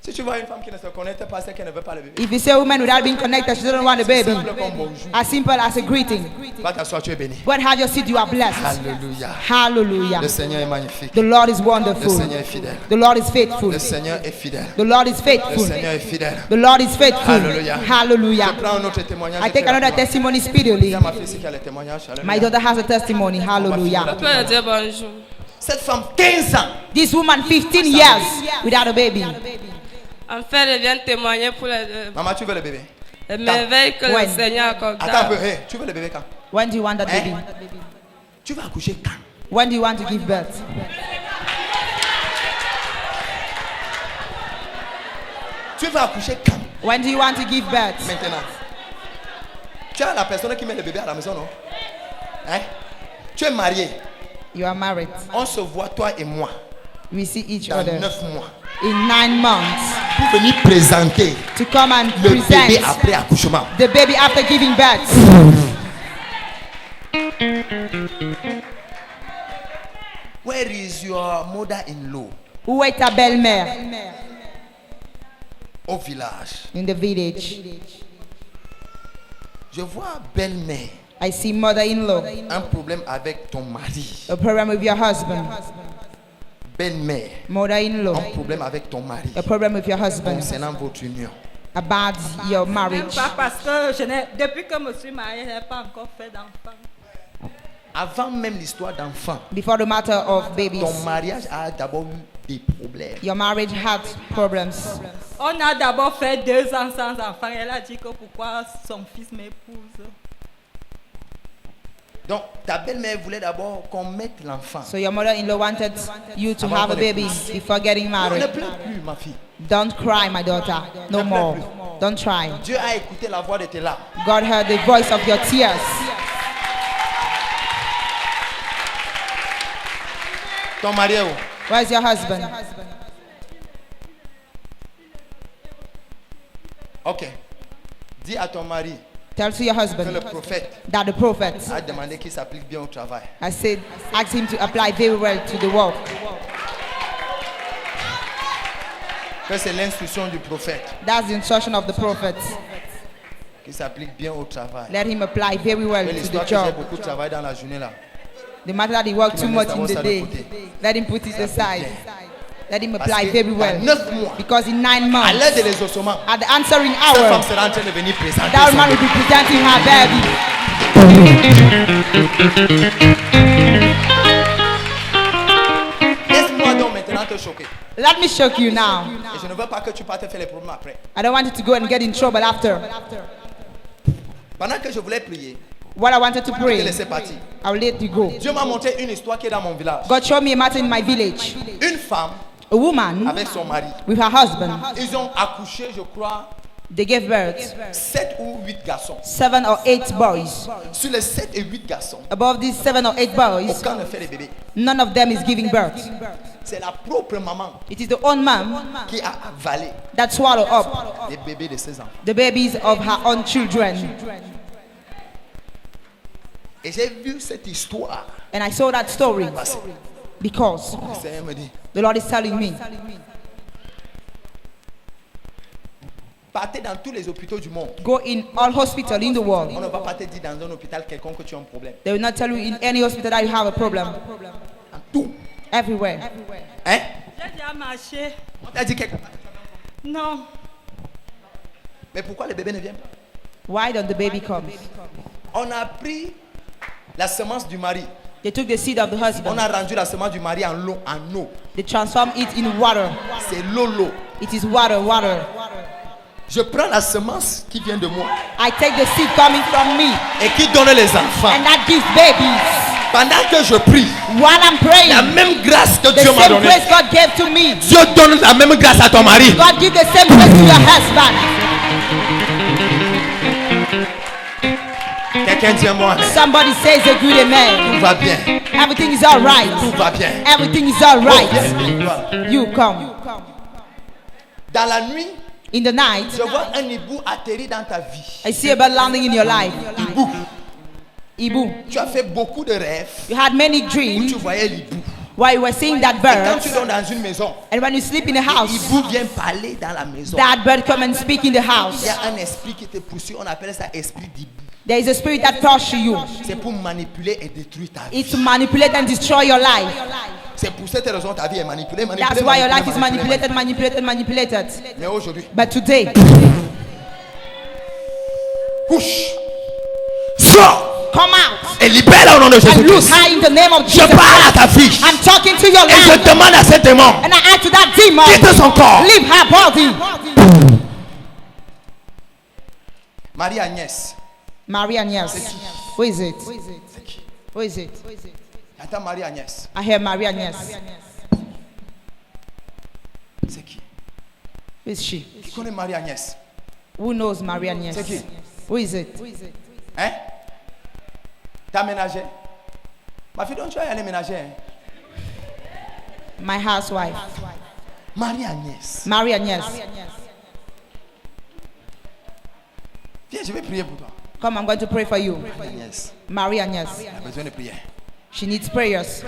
Si tu vois une femme qui ne se connecte pas, c'est qu'elle ne veut pas le bébé. If you say a woman without being connected, she doesn't want a baby. Simple comme bonjour. As simple as a greeting. Va t'asseoir, tu es béni. But have your seed, you are blessed. Alléluia. Hallelujah. Le Seigneur est magnifique. The Lord is Le wonderful. Seigneur est fidèle. The Lord is faithful. Le Seigneur est fidèle. The Lord is Le faithful. Seigneur est fidèle. The Lord is faithful. Hallelujah. Hallelujah. Je prends un autre témoignage. I take another testimony speedily. Viens ma fille ici qui a le témoignage. My Alléluia. daughter has a testimony. Hallelujah. peux dire bonjour. Cette femme, 15 ans. This woman, 15 years without a baby. En fait, elle vient témoigner pour Maman, tu veux le bébé? le merveille que Ouais. le Seigneur accorde. Attends un peu. Hey, tu veux le bébé quand? When do you want that baby? Tu vas accoucher quand? When do you want to give birth? Tu vas accoucher quand? When do you want to give birth? Maintenant. Tu as la personne qui met le bébé à la maison, non? Hein? Tu es marié. You are married. On se voit, toi et moi, We see each dans other 9 mois. in 9 months Pour venir présenter to come and le bébé present après accouchement. the baby after giving birth. Where is your mother-in-law? Où est ta belle-mère? Au village. In the village. Je vois belle-mère. I see mother-in-law. Un problème avec ton mari. A problem with your husband. Belle-mère. Mother-in-law. Un problème avec ton mari. A problem with your husband. Concernant votre union. About your Même marriage. pas parce que depuis que je me suis mariée, je n'ai pas encore fait d'enfant. Avant même l'histoire d'enfant, Before the matter of babies, ton mariage a d'abord eu des problèmes. your marriage had problems. On a d'abord fait 2 ans sans enfant. Elle a dit que pourquoi son fils m'épouse. Donc, ta belle-mère voulait d'abord qu'on mette l'enfant. So your mother-in-law wanted you to have a baby before getting On ne married. pleure plus, ma fille. Don't cry, my daughter. No more. Don't try. Dieu a écouté la voix de tes larmes. God heard the voice of your tears. Ton mari est où? Where's your husband? Ok. Dis à ton mari Tell to your que le husband prophète that the prophet, a demandé qu'il s'applique bien au travail. I said, ask him to apply very well to the work. Que c'est l'instruction du prophète That's the instruction of the prophet. qu'il s'applique bien au travail. Let him apply very well Que to l'histoire the que j'ai job. beaucoup de travail dans la journée là. The matter that he worked too much in the Ça de day, côté. let him put it aside. Let him Parce apply que very dans well. 9 mois, Because in 9 à months, l'aide de les ossements, at the answering cette femme hour, sera en train de venir présenter that son man will bébé. be presenting her baby. Laisse-moi donc maintenant te choquer. Let me shock you now. Et je ne veux pas que tu partes faire les problèmes après. I don't want you to go and get in trouble after. Pendant que je voulais prier, What I wanted to je te pray, laissais partir. I'll let you go. Dieu m'a montré une histoire qui est dans mon village. God showed me a matter in my village. Une femme A woman avec son mari. with her husband, Ils ont accouché, je crois, they gave birth 7 ou 8 garçons. 7 or 8 boys. Sur les 7 et 8 garçons, Above these 7 or 8 boys, aucun ne fait les bébés. none of them is giving birth. C'est la propre maman It is the own mom qui a avalé that swallow up les bébés de ses enfants. the babies of her own children. Et j'ai vu cette histoire. And I saw that story because Le Seigneur me dit, the Lord is telling me, partez dans tous les hôpitaux du monde. go in all hospitals in the world. On ne va pas te dire dans un hôpital quelconque que tu as un problème. They will not tell you in any hospital that you have a problem. En tout. Everywhere. Hein? J'ai déjà marché. On t'a dit quelque part. Non. Mais pourquoi le bébé ne vient pas? Why don't the baby come? On a pris la semence du mari. They took the seed of the On husband. a rendu la semence du mari en eau. They transform it in water. C'est l'eau. It is water. Je prends la semence qui vient de moi I take the seed coming from me, et qui donne les enfants. and that gives babies. Pendant que je prie, While I'm praying, la même grâce que the Dieu m'a same donnée, grace God gave to me, Dieu donne la même grâce à ton mari. God give the same grace to your husband. Quelqu'un dit à moi, Somebody says a good amen. tout va bien, Everything is all right. tout va bien. Everything is all right. Viens. You come. Dans la nuit, In the night, je vois un hibou atterrir dans ta vie. I see a bird landing in your life. Hibou. Ibu. Tu as fait beaucoup de rêves You had many où dreams tu voyais l'hibou. while you were seeing that Et quand bird. tu dors dans une maison, And when you sleep in a house, l'hibou vient parler dans la maison. that bird come and speak in the Il house. y a un esprit qui te poursuit, on appelle ça esprit d'hibou. There is a spirit that pursues you. C'est pour manipuler et détruire ta vie. It's to manipulate and destroy your life. C'est pour cette raison que ta vie est manipulée. That's why your life is manipulated. Mais aujourd'hui, But today, couche, sors come out et libère au nom de and Jésus. loose her in the name of Je Jesus. parle à ta fille I'm talking to your et je life, demande à cet démon, and I add to that demon, quitte son corps. leave her body. Marie-Agnès. Maria Nias. Who is it? C'est qui? Who is it? Attends, Marie-Agnès. I hear Maria Nias. C'est qui? Who is she? Qui connaît Marie-Agnès? Who knows Maria Nias? C'est qui? Who is it? Hein? T'as ménagé? Ma fille, donc tu vas y aller ménager. Hein? My housewife. Marie-Agnès. Maria Nias. Viens, je vais prier pour toi. Come, I'm going to pray for you. Marie-Agnès. Maria Nias. Elle a besoin de prière. She needs prayers.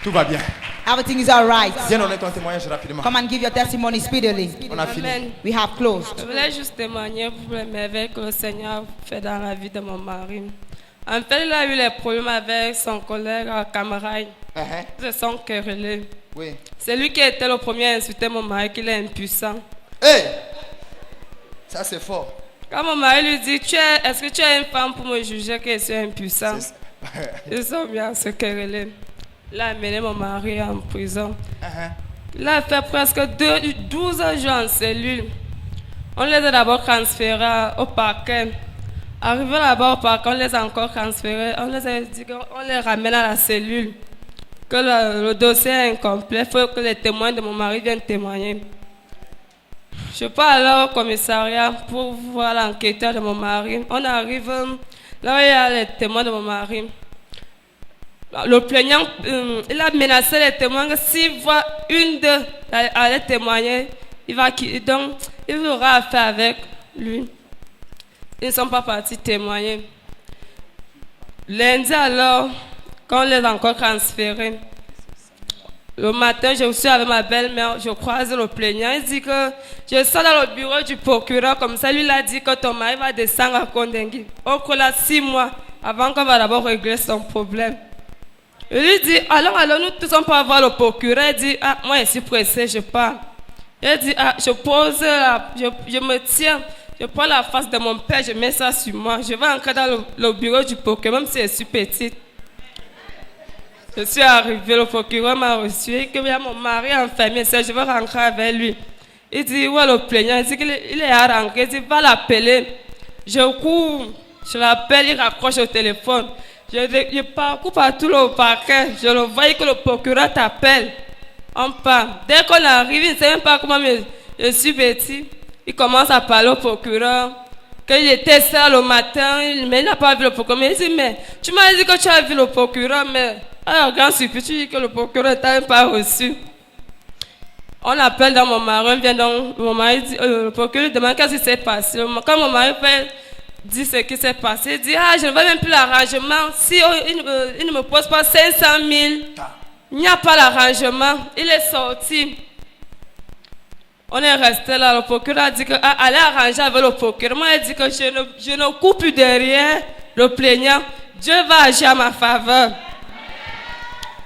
Tout va bien. Everything is all right. Viens donner ton témoignage rapidement. Come and give your testimony speedily. On a fini. Amen. We have closed. Je voulais juste témoigner pour les merveilles que le Seigneur fait dans la vie de mon mari. En fait, il a eu les problèmes avec son collègue camarade. Ils se sont querellés. Oui. C'est lui qui était le premier à insulter mon mari qu'il est impuissant. Hey! Ça c'est fort. Quand mon mari lui dit, est-ce que tu es une femme pour me juger que je suis impuissant? Ils sont bien à se quereller. Il a amené mon mari en prison. Il a fait presque 12 jours en cellule. On les a d'abord transférés au parquet. Arrivé là-bas au parquet, on les a encore transférés. On les a dit qu'on les ramène à la cellule. Que le dossier est incomplet. Il faut que les témoins de mon mari viennent témoigner. Je pars alors au commissariat pour voir l'enquêteur de mon mari. On arrive là où il y a les témoins de mon mari. Le plaignant, il a menacé les témoins que s'il voit une d'eux aller témoigner, donc il aura affaire avec lui. Ils ne sont pas partis témoigner. Lundi alors, quand on les a encore transférés, le matin, je suis avec ma belle-mère, je croise le plaignant. Il dit que je sors dans le bureau du procureur, comme ça, lui, il a dit que ton mari va descendre à Kondengui. On colle 6 mois avant qu'on va d'abord régler son problème. Il lui dit, alors, nous tous on peut voir le procureur. Il dit, moi, je suis pressé, je pars. Il dit, je pose, je me tiens, je prends la face de mon père, je mets ça sur moi. Je vais entrer dans le bureau du procureur, même si je suis petite. Je suis arrivée, le procureur m'a reçu, et qu'il y a mon mari enfermé, je vais rentrer avec lui. Il dit, où est le plaignant? Il dit qu'il est à rentrer, il dit, va l'appeler. Je cours, je l'appelle, il raccroche au téléphone. Je parcours partout le parquet, je le vois que le procureur t'appelle. On part. Dès qu'on arrive, il ne sait même pas comment je suis petit. Il commence à parler au procureur. Qu'il était seul le matin, mais il n'a pas vu le procureur. Il dit, mais tu m'as dit que tu as vu le procureur, mais grand surprise, tu dis que le procureur ne t'a même pas reçu. On appelle dans mon mari, vient donc, mon mari dit, le procureur demande qu'est-ce qui s'est passé. Quand mon mari fait dit ce qui s'est passé. Il dit, ah, je ne veux même plus l'arrangement. Si il ne me pose pas 500 000, il n'y a pas l'arrangement. Il est sorti. On est resté là. Le procureur a dit que allez arranger avec le procureur. Moi, il dit que je ne coupe plus derrière le plaignant. Dieu va agir à ma faveur.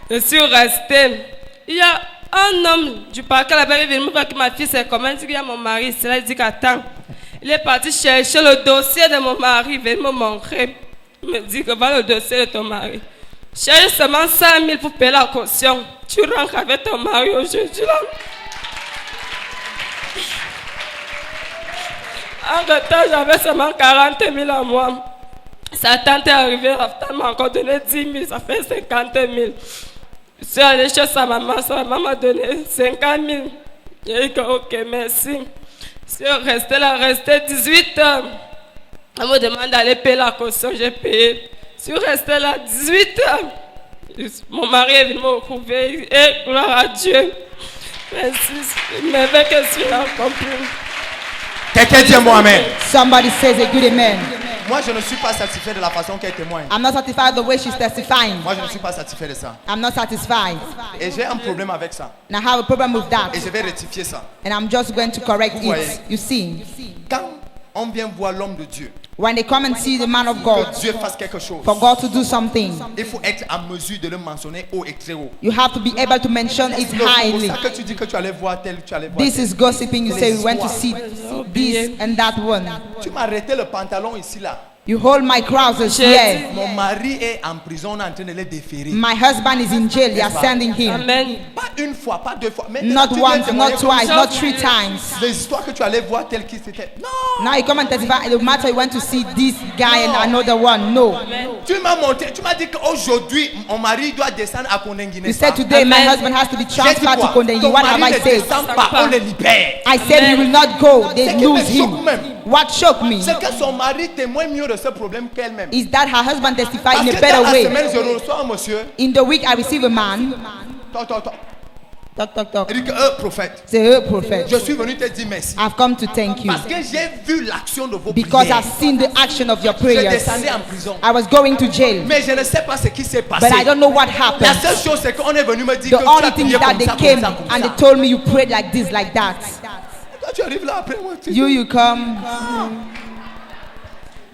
Je suis resté. Il y a un homme du parquet là-bas, il est venu me voir que ma fille c'est comment. Il dit qu'il y a mon mari. C'est là, il dit qu'attends. Il est parti chercher le dossier de mon mari. Il vient me montrer. Il me dit que voilà le dossier de ton mari. Cherche seulement 100 000 pour payer la caution. Tu rentres avec ton mari aujourd'hui là. En retard, j'avais seulement 40 000 à moi. Sa tante est arrivée, la tante m'a encore donné 10 000, ça fait 50 000. Je suis allée chez sa maman m'a donné 50 000. J'ai dit que ok, merci. Je suis restée là, 18 heures. Elle me demande d'aller payer la caution, j'ai payé. Je suis restée là 18 heures. Mon mari est venu me retrouver et gloire à Dieu. Merci, mais avec que je suis là compris. Quelqu'un dit moi amen. Somebody says a good amen. Moi, je ne suis pas satisfait de la façon qu'elle témoigne. I'm not satisfied the way she's testifying. Moi, je ne suis pas satisfait de ça. I'm not satisfied. Et j'ai un problème avec ça. And I have a problem with that. Et je vais rectifier ça. And I'm just going to correct Vous voyez. it. You see, Quand on vient voir l'homme de Dieu, when they come and see the man of God, que Dieu fasse quelque chose, for God to do something, il faut être en mesure de le mentionner haut et très haut. you have to be able to mention it C'est pour highly. ça que tu dis que tu allais voir tel, tu allais voir This tel. is gossiping. You say we went to see this and that one. Tu m'as arrêté le pantalon ici là. You hold my trousers here. Mon mari est en prison, on est en train de le déférer. My husband is in jail. They are sending him. Amen. Pas une fois, pas deux fois. Mais Not tu viens once, témoigner not comme twice, ça. not 3 times. Les histoires que tu allais voir telles qu'ils c'était. Non. Now you come and testify. No matter you went to see this guy and another one. No. Tu m'as monté, tu m'as dit qu'aujourd'hui mon mari doit descendre à Kondengui. You said today my husband has to be transferred to Kondengui. Ton What have mari I ne said? descend pas, on le libère. I said he will not go. They C'est qui me lose choque him. même. What shocked me C'est que son mari témoigne mieux de ce problème qu'elle-même. is that her husband testified Parce in a que better dans la way. semaine, je reçois un monsieur. In the week, I receive a man. Talk. Il dit que prophète, Say, oh, prophet, je suis venu te dire merci. I've come to thank you Parce que j'ai vu l'action de vos because prières. I've seen the action of your Je prayers. descendais en prison. I was going to jail, Mais je ne sais pas ce qui s'est passé. but I don't know what La happened. seule chose, c'est qu'on est venu me dire The que tu only as thing prié is that comme they ça, came comme ça, comme and ça. they told me you prayed like this, like that. Quand tu arrives là après moi, tu You come.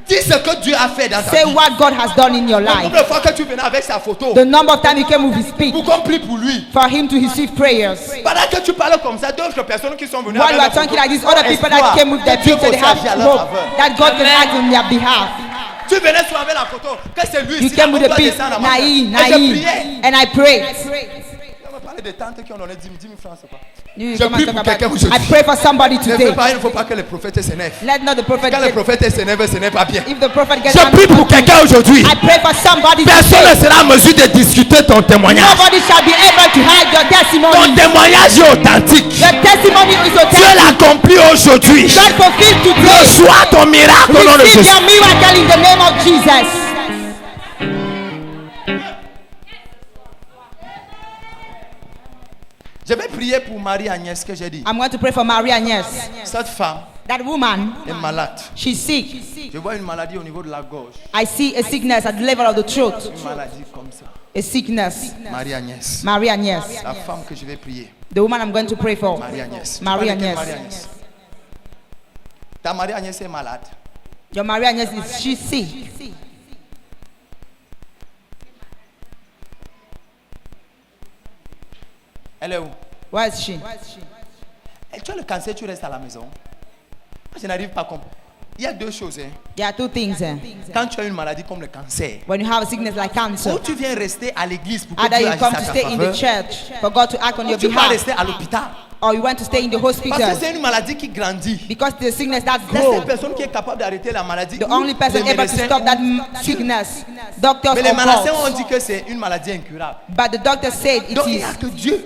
dis ce que Dieu a fait dans ta Say vie. what God has done in your Le life. nombre de fois que tu venais avec sa photo, The number of times you came with his speak pour qu'on prie pour lui. for him to receive prayers. Pendant que tu parles comme ça, d'autres personnes qui sont venues While you avec are la talking photo, like this, other people that espoir came with their que Dieu picture, they peut have agir à leur hope faveur. that God can act on their behalf. Tu venais souvent avec la photo, que c'est lui You ici, came là, with on a doit pic, descendre à ma naive, main. Et je priais. and I prayed. On me parlait des tantes qui ont donné 10 000 francs, c'est pas. You Je come prie and pour talk quelqu'un about. aujourd'hui. I pray for somebody Il today. ne faut pas que le prophète s'énerve. Let not the prophet Quand le get, prophète s'énerve, ce n'est pas bien. if the prophet gets Je prie angry, pour quelqu'un aujourd'hui. I pray for somebody Personne today. ne sera en mesure de discuter ton témoignage. Nobody shall be able to hide your Ton testimony. témoignage est authentique. Your testimony is Dieu authentic. l'accomplit aujourd'hui. God fulfilled today. Reçois ton miracle au nom de Receive Jésus. your miracle in the name of Jesus. Je vais prier pour Marie-Agnès que j'ai dit. I'm going to pray for Maria Agnes. Cette femme That woman, est malade. she's sick. Je vois une maladie au niveau de la gorge. I see a sickness at the level of the throat. Une maladie comme ça. A sickness. Marie-Agnès. Maria Agnes. La femme que je vais prier. The woman I'm going to pray for. Marie-Agnès. Tu Marie parles de quelle Agnès. Marie-Agnès? Ta Marie-Agnès est malade. Your Maria Agnes is she's sick. Elle est où? Where is she? Et tu as le cancer, tu restes à la maison. Moi, je n'arrive pas à comprendre. Il y a deux choses. Hein. There are two things. Quand tu as une maladie comme le cancer, When you have a sickness like cancer, ou tu viens rester à l'église pour que either Dieu you agisse come à to ta stay in the faveur, church for God to act on ou your tu vas behalf, rester à l'hôpital. or you want to stay in the Parce que hospital c'est une maladie qui grandit. because the sickness that La seule grows. personne qui est capable d'arrêter la maladie, The only person les able to médecins, stop that sickness, doctors mais les or médecins ont God. dit que c'est une maladie incurable. But the doctor said it Donc il is n'y a que Dieu.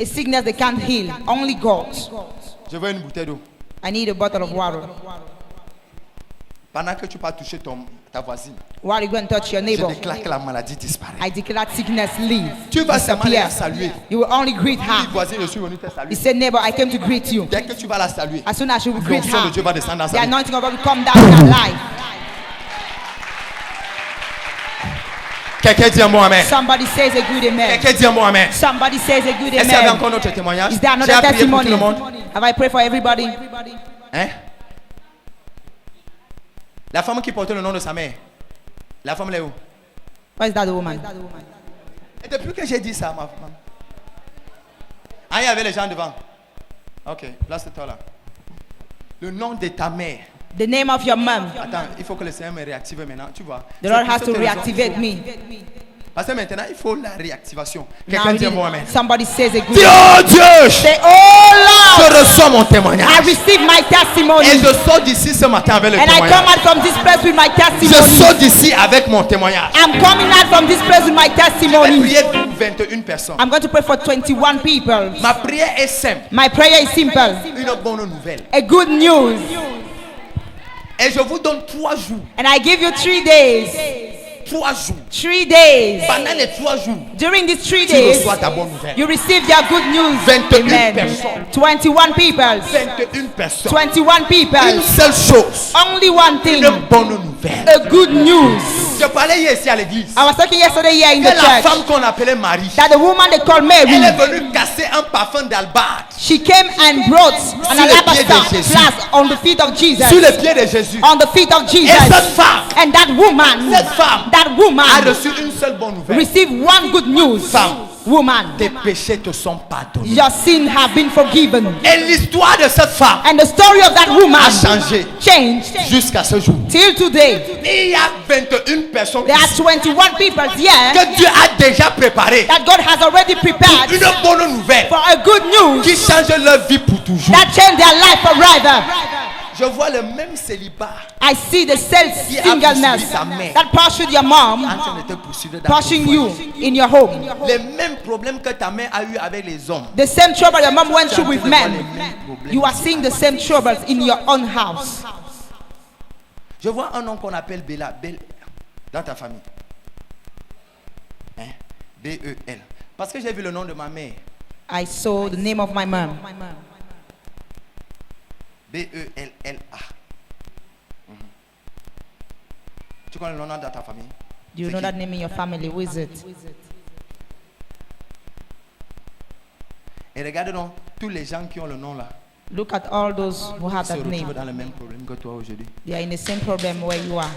a sickness they can't heal. Only God. Je veux une bouteille d'eau. I need a bottle of water. Pendant que tu vas toucher ta voisine, While you go and touch your je neighbor, déclare que la maladie disparaît. I declare that sickness leave. Tu vas seulement la Disappear. saluer. You will only greet Dis, her. voisine, je suis venu te saluer. He said, neighbor, I came to greet you. Dès que tu vas la saluer, As soon as you will greet l'onction de her, Dieu va descendre dans the sa vie. anointing of God will come down in her life. Quelqu'un dit un mot amen. Somebody says a good amen. Quelqu'un dit un mot amen. Somebody says a good Est-ce qu'il y avait amen. encore notre témoignage? Is there J'ai another prié pour tout testimony? le monde. Have I prayed for everybody? Hein? La femme qui portait le nom de sa mère. La femme là où? Where is that woman? Et depuis que j'ai dit ça, ma femme. Ah, il y avait les gens devant. Ok, place-toi là. Le nom de ta mère. The name of your mom. Attends, il faut que le Seigneur me réactive maintenant. Tu vois. The Lord C'est has pour to cette raison, reactivate il faut- me. Parce que maintenant, il faut la réactivation. Now Quelqu'un we dit un need- mot amen. somebody says a good Dis, oh Dieu, Say, oh Lord, je reçois mon témoignage. I receive my testimony. Et je sors d'ici ce matin avec le And I come témoignage. out from this place with my Je testimony. sors d'ici avec mon témoignage. I'm coming out from this place with my Je vais testimony. prier pour 21 personnes. I'm going to pray for 21 people. Ma prière est simple. My prayer is simple. Une bonne nouvelle. A good news. Et je vous donne 3 jours. And I give you 3 days. 3 jours. 3 days. Pendant les 3 jours, During these 3 tu days, reçois ta bonne nouvelle. you receive your good news. 21 Amen. personnes. 21 people. 21 personnes. 21 Une people. seule chose. Only one thing. Une bonne nouvelle. A good news. Je parlais hier ici à l'église. I was talking yesterday here in Que the la church femme qu'on appelait Marie, that the woman they call elle est Mary, venue casser un parfum d'albâtre she came and brought an Sur les pieds de alabaster Jésus. flask on the feet of Jesus. sur les pieds de Jésus. On the feet of Jesus. Et cette femme And that woman, Cette femme that a woman reçu une seule bonne nouvelle. received one good news. Femme. Woman, Tes péchés te sont pardonnés. your sins have been forgiven. Et l'histoire de cette femme And the story of that woman a changé changed jusqu'à ce jour. till today. Il y a 21 personnes There are ici 21 people here que Dieu a déjà préparées that God has already prepared une bonne nouvelle for a good news qui change leur vie pour toujours. that change their life forever. Je vois le même célibat I see the self-singleness ta mère. that pursued your mom, en train de te poursuivre dans ton pursuing foyer. you in your home. Les mêmes problèmes que ta mère a eu avec les hommes. The same trouble your mom went through with Tu vois les men. mêmes problèmes. You are seeing the same troubles in your own house. Je vois un nom qu'on appelle Béla, Bel dans ta famille. Hein? B-E-L. Parce que j'ai vu le nom de ma mère. I saw the name of my mom. B-E-L-L-A. Tu connais le nom dans ta famille? Do you know that name in your family? Who is it? Et regarde donc tous les gens qui ont le nom là. Look at all those who have Se that retrouvent name. dans le même problème que toi aujourd'hui. They are in the same problem where you are.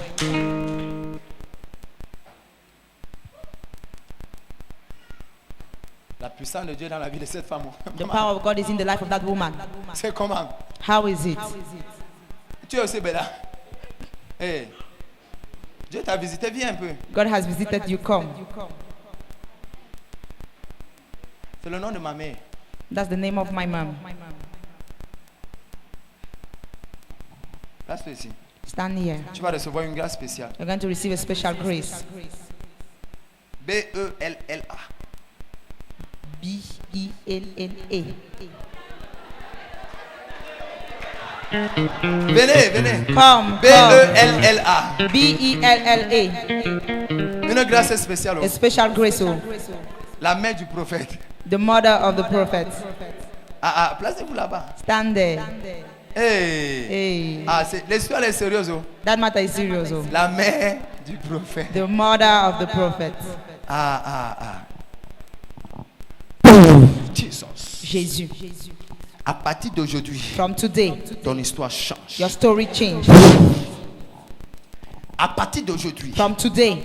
La puissance de Dieu dans la vie de cette femme. The power of God is in the life of that woman. C'est comment? How is it? Tu es aussi Béla. Hey. Dieu t'a visité, viens un peu. God has visited you. Come. C'est le nom de ma mère. That's the name of my mom. Reste ici. Stand here. Tu vas recevoir une grâce spéciale. You're going to receive a special grace. B-E-L-L-A. B-E-L-L-A. Venez, venez. Come. B-E-L-L-A. B-E-L-L-A. Une grâce spéciale. A special grace. Oh. La mère du prophète. The mother of the prophet. Ah, placez-vous là-bas. Stand there. Hey. Hey. Ah, l'histoire est sérieuse. Oh. That matter is serious. Oh. La mère du prophète. The mother of the prophet. Ah. Jesus. Jésus. À partir d'aujourd'hui, From today, ton histoire change. your story changed. À partir d'aujourd'hui, From today,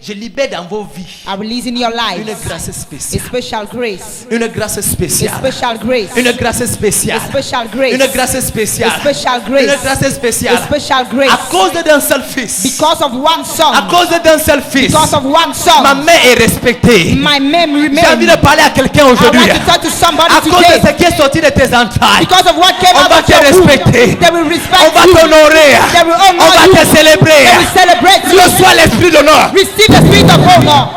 je libère dans vos vies I release in your une lives grâce a spéciale. special grace. Une grâce A spéciale. special grace. Une grâce A spéciale. special grace. Une grâce spéciale. A special Une grace. grâce A spéciale. special À grace. cause d'un seul fils. Because of one À son. cause d'un seul fils. Because of one Ma son. mère est respectée. My name J'ai envie remains. de parler à quelqu'un I would aujourd'hui. like to talk to somebody À cause de today. ce qui est sorti de tes entrailles. Because of what came On out va of te your womb. respecter. They will On respect va you. t'honorer. They will On honor va you. te célébrer. They will celebrate you. Reçois l'esprit d'honneur. Receive the spirit of honor.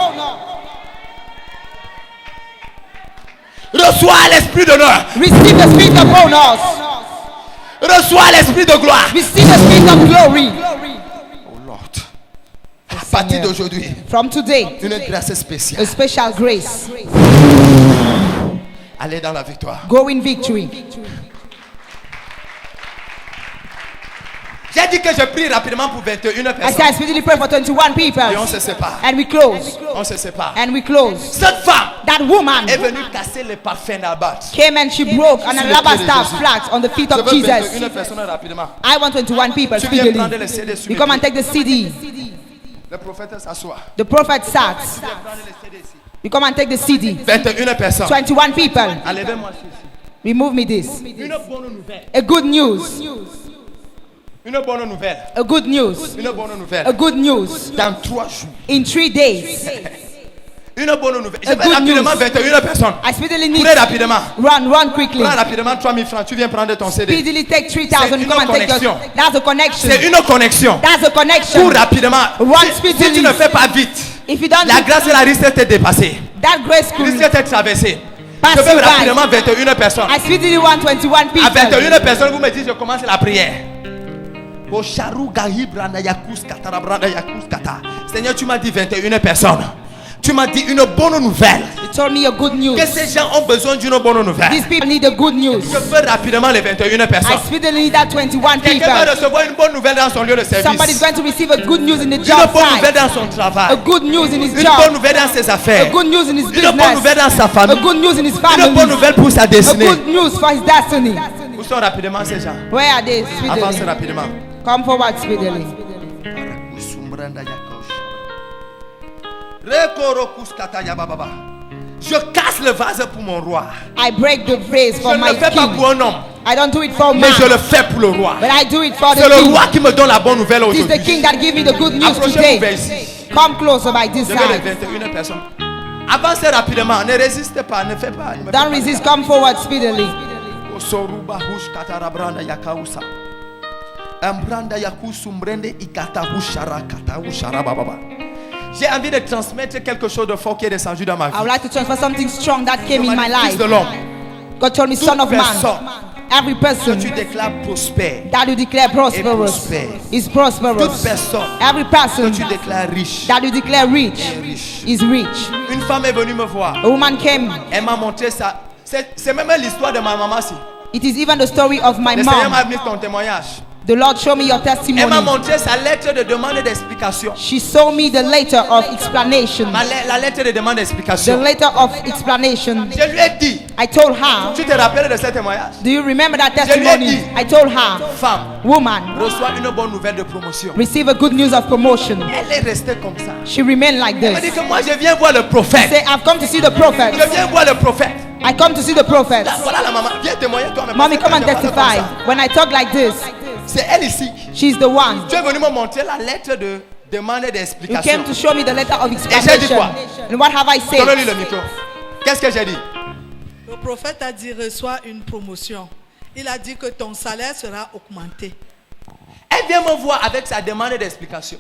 Reçois l'esprit d'honneur. Receive the spirit of honor. Reçois l'esprit de gloire. Receive the spirit of glory. Oh Lord. À partir d'aujourd'hui, From today, une grâce spéciale. a special grace. Allez dans la victoire. Go in victory. J'ai dit que je prie rapidement pour 21 I said I personnes. speedily pray for 21 people. Et on se sépare. And we close. On se sépare. And we close. Cette femme That woman est venue casser les parfums d'Abat. came and she broke an Sur le alabaster pied de Jésus. flat on the feet Je of veux Jesus. 21 personnes rapidement. I want 21 people Tu viens speedily. prendre le CD sur You les come and pieds. take the CD. Le prophète s'assoit. The prophet sat. Tu viens prendre le CD ici. You come and take the CD. 21 personnes. 21 people. Enlevez-moi ceci. Remove me this. Une bonne nouvelle. A good news. Une bonne nouvelle. A good news. Une bonne A nouvelle. good news. Dans 3 jours. In 3 days. Une bonne nouvelle. Je A vais good rapidement news. 21 personnes. I speedily need. Très rapidement. Run quickly. Prends rapidement 3000 francs. Tu viens prendre ton CD. Speedily take 3,000. C'est You come and take une your. That's a connection. C'est une connexion. That's a connection. Cours rapidement. Run Si tu speedily. ne fais pas vite, If you don't la do grâce et la risque de te dépasser. that grace could Risque de te traverser. pass Je you veux by. rapidement 21 personnes. I speedily want 21 À 21 people. personnes, vous me dites, je commence la prière. Oh, Charou Gahi Branda Yakus Katara Branda Yakus Kata. Seigneur, tu m'as dit 21 personnes. Tu m'as dit une bonne nouvelle. You told me a good news. Que ces gens ont besoin d'une bonne nouvelle. These people need a good news. Je veux rapidement les 21 I personnes. speedily need that 21 Quelqu'un va people. recevoir une bonne nouvelle dans son lieu de Somebody's service. going to receive a good news in the Une job bonne nouvelle site. dans son A travail. good news in his Une bonne job. nouvelle dans ses A affaires. good news in his Une bonne business. nouvelle dans sa A famille. good news in his Une bonne family. nouvelle pour sa A destinée. good news for his destiny. Où sont rapidement ces gens? Where are they? Avance Speedily. rapidement. Come forward speedily. Je casse le vase pour mon roi. I break the vase Je for ne my le fais pas king. pour un homme, I don't do it for mais je man, le fais pour le roi. but I do it for the C'est le king. roi qui me donne la bonne nouvelle It is the aujourd'hui. king that give me the good news Approchez-vous vers today. ici. Come closer by this Je veux les side. 21 personnes. Avancez rapidement, ne résistez pas, ne faites pas. ne me faites Don't pas resist, ça. come forward speedily. Osoruba hush katarabranda yakausa. Ambranda yakusumbrende ikata hushara kata hushara bababa. J'ai envie de transmettre quelque chose de fort qui est descendu dans ma I would vie. like to transfer something strong that came in my Fils life. de l'homme, God told me, son of man, personne every que person tu déclares prospère, that you declare prosperous prospère. is toute prosperous. personne Every que person tu déclares riche that you declare rich est riche. is rich. Une femme est venue me voir. A woman came. Elle m'a montré ça. C'est même l'histoire de ma maman. Si. It is even the story of my Le Seigneur m'a mom. mis ton témoignage. The Lord showed me your Elle m'a testimony. montré sa lettre de demande d'explication. She showed me the letter of explanation. La lettre de demande The d'explication. letter of explanation. Je lui ai dit, I told her. tu te rappelles de ce témoignage? Do you remember that lui ai testimony? dit. I told her, Femme, woman, reçois une bonne nouvelle de promotion. receive a good news of promotion. Elle est restée comme ça. She remained like Elle m'a dit this. que moi je viens voir le prophète. Say, I've come to see the prophet. Je viens voir le prophète. I come to see the prophet. Là, voilà la maman. Viens témoigner toi-même. Mommy, come and Je parle comme testify. ça. When I talk like this, C'est elle ici. she's the one. Tu es venu me montrer la lettre de demande You d'explication. came to show me the letter of j'ai dit explanation. quoi? And what have I Donne-lui said? le micro. Qu'est-ce que j'ai dit? Le prophète a dit reçois une promotion. Il a dit que ton salaire sera augmenté. Elle vient me voir avec sa demande d'explication.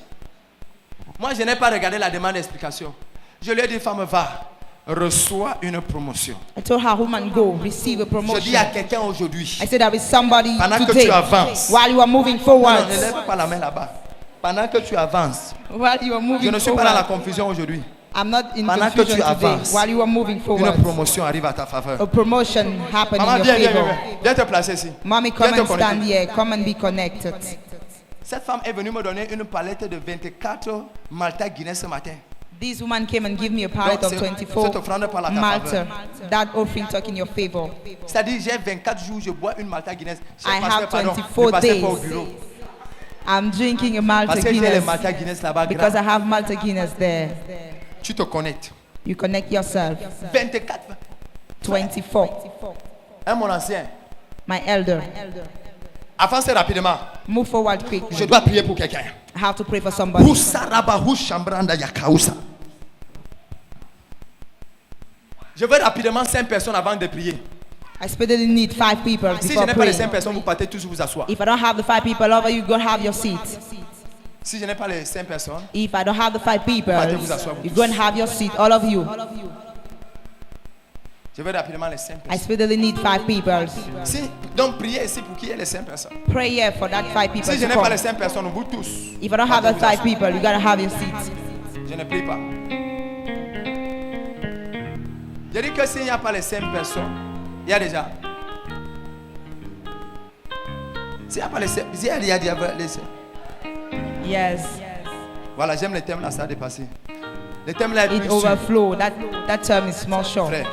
Moi, je n'ai pas regardé la demande d'explication. Je lui ai dit, femme, va, reçois une promotion. I told her, woman, go, receive a Je promotion. dis à quelqu'un aujourd'hui, I said there is somebody pendant que today, tu avances, while you are moving non, forward, ne lève pas la main là-bas. Pendant que tu avances, while you are je moving ne suis pas dans la forward, confusion aujourd'hui. I'm not in Pendant que confusion tu today. avances, While you are moving Une forward, promotion arrive à ta faveur. a promotion happened Maman, in viens, your viens, viens, favor. viens. Viens te placer ici. Mommy, Viens come te and stand connecter. here. Come and be connected. Cette femme est venue me donner une palette de 24 Malta Guinness ce matin. This woman came and gave me a palette Donc, of c'est- 24 cette offrande par la ta Malta. faveur. That offering talk in your favor. C'est-à-dire, j'ai 24 jours, je bois une Malta Guinness. I have Je 24 passais pas au days. bureau. I'm drinking a Malta Parce que j'ai les Guinness Malta Guinness là-bas. because I grave. have Malta Guinness there. Tu te connectes. You connect yourself. 24. 24. Hein, mon ancien. My elder. Avancez rapidement. Move forward quick. Je dois prier pour quelqu'un. I have to pray for somebody. Husaraba hushambranda yakausa. Je veux rapidement 5 personnes avant de prier. I speedily need 5 people Si je before n'ai pas les 5 praying. personnes, vous partez tous vous asseoir. If I don't have the 5 people over, you go have your seat. Si je n'ai pas les 5 personnes, If I don't have the 5 people, Partez vous asseoir, vous you go and have your seat, all of you. je veux rapidement les 5 I personnes. speedily need 5 people. Si, donc priez ici pour qu'il y ait les 5 personnes. Pray here for that 5 people Si je to n'ai pas come. les 5 personnes, vous tous. If I don't have that 5 people, you gotta have your seat. Je ne prie pas. Je dis que s'il n'y a pas les 5 personnes, il y a déjà. C'est pas laisser. Il y a laisser. Yes. Voilà, j'aime le thème là, ça a dépassé. Le thème là est It plus overflow. That term is more short. Frère,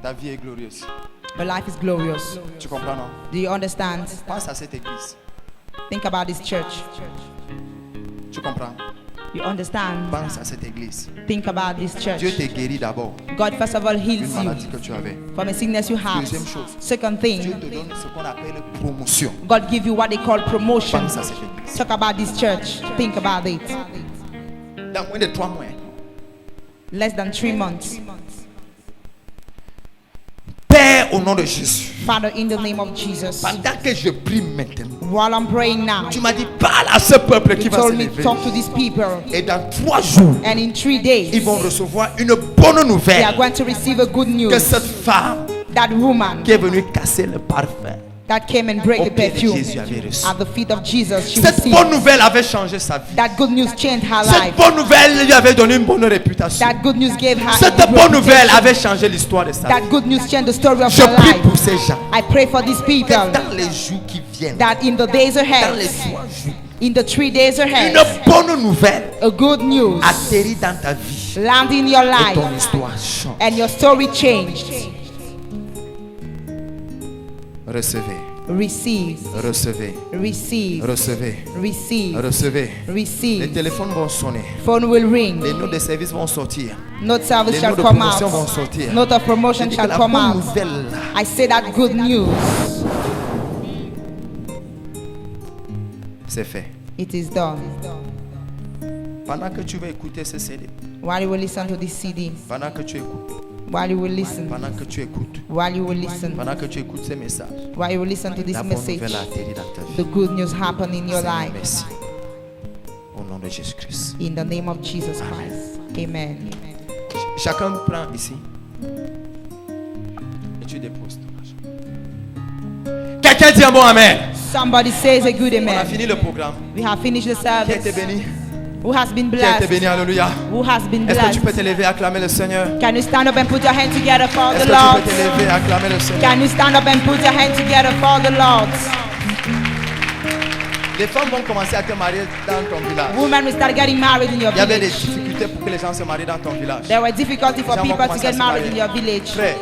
ta vie est glorieuse. But life is glorious. Tu comprends, non? Do you understand? Pense à cette église. Think about this church. Tu comprends? You understand? Pense à cette église. Think about this church. Dieu t'est guéri d'abord. God first of all Une heals you maladie que tu avais. from a sickness you have. Deuxième chose. Second Dieu thing, te donne ce qu'on appelle promotion. God give you what they call promotion. Pense à cette église. Talk about this church. Think about it. Dans moins de 3 mois. Less than 3 months. Père, au nom de Jésus. Father, in the name of Jesus. Pendant que je prie maintenant. While I'm praying now, Tu m'as dit parle à ce peuple qui you va se told me to lever. talk to these people. Et dans 3 jours, And in 3 days, ils vont recevoir une bonne they are nouvelle. going to receive a good news. Que cette femme That woman qui est venue casser le parfum that came and break au the pied de perfume Jésus avait reçu. at the feet of Jesus, she Cette received. bonne nouvelle avait changé sa vie. That good news changed her Cette life. bonne nouvelle lui avait donné une bonne réputation. That good news gave her a Cette good bonne nouvelle reputation. avait changé l'histoire de sa vie. That good news changed the story of Je her prie life. pour ces gens. I pray for these Que people dans les jours qui viennent, that in the days dans ahead, les 3 jours, in the 3 days ahead, une bonne nouvelle a good news atterrit dans ta vie. land in your Et life ton histoire change. and your story changed. Recevez, Receive, recevez, receive, recevez, receive, recevez. Les receive. téléphones vont sonner. Phone will ring. Les noms de service vont sortir. Note service Les shall noms de come promotion vont out. sortir. Note of Je promotion dis que shall la come bonne out. nouvelle là, I say that good news. c'est fait. It is done. Pendant que tu vas écouter ce CD, While you will listen to this CD, pendant que tu écoutes, while you will listen, pendant que tu écoutes, while you will listen, pendant que tu écoutes ces messages, while you will listen to this la bonne message, nouvelle a atterri dans ta vie. the good news happen in your Seigneur, life. merci. Au nom de Jésus-Christ. In the name of Jesus Christ. Amen. Chacun prend ici et tu déposes ton argent. Quelqu'un dit un bon amen. Somebody says a good On a amen. fini le programme. We have finished the Qui a été service. béni? Who has been Qui a été blessed? béni? Alléluia. Who has been Est-ce que tu blessed? peux te lever et acclamer le Seigneur? Can you stand up and put your hand together for Est-ce the que tu Lord? peux te lever et acclamer le Seigneur? Can you stand up and put your hand together for the Lord? Les femmes vont commencer à te marier dans ton village. Women will start getting married in your Il y avait des village. difficultés pour que les gens se marient dans ton village. There were difficulty for Les gens vont people to commencer à get se married marier. in your village. Frère,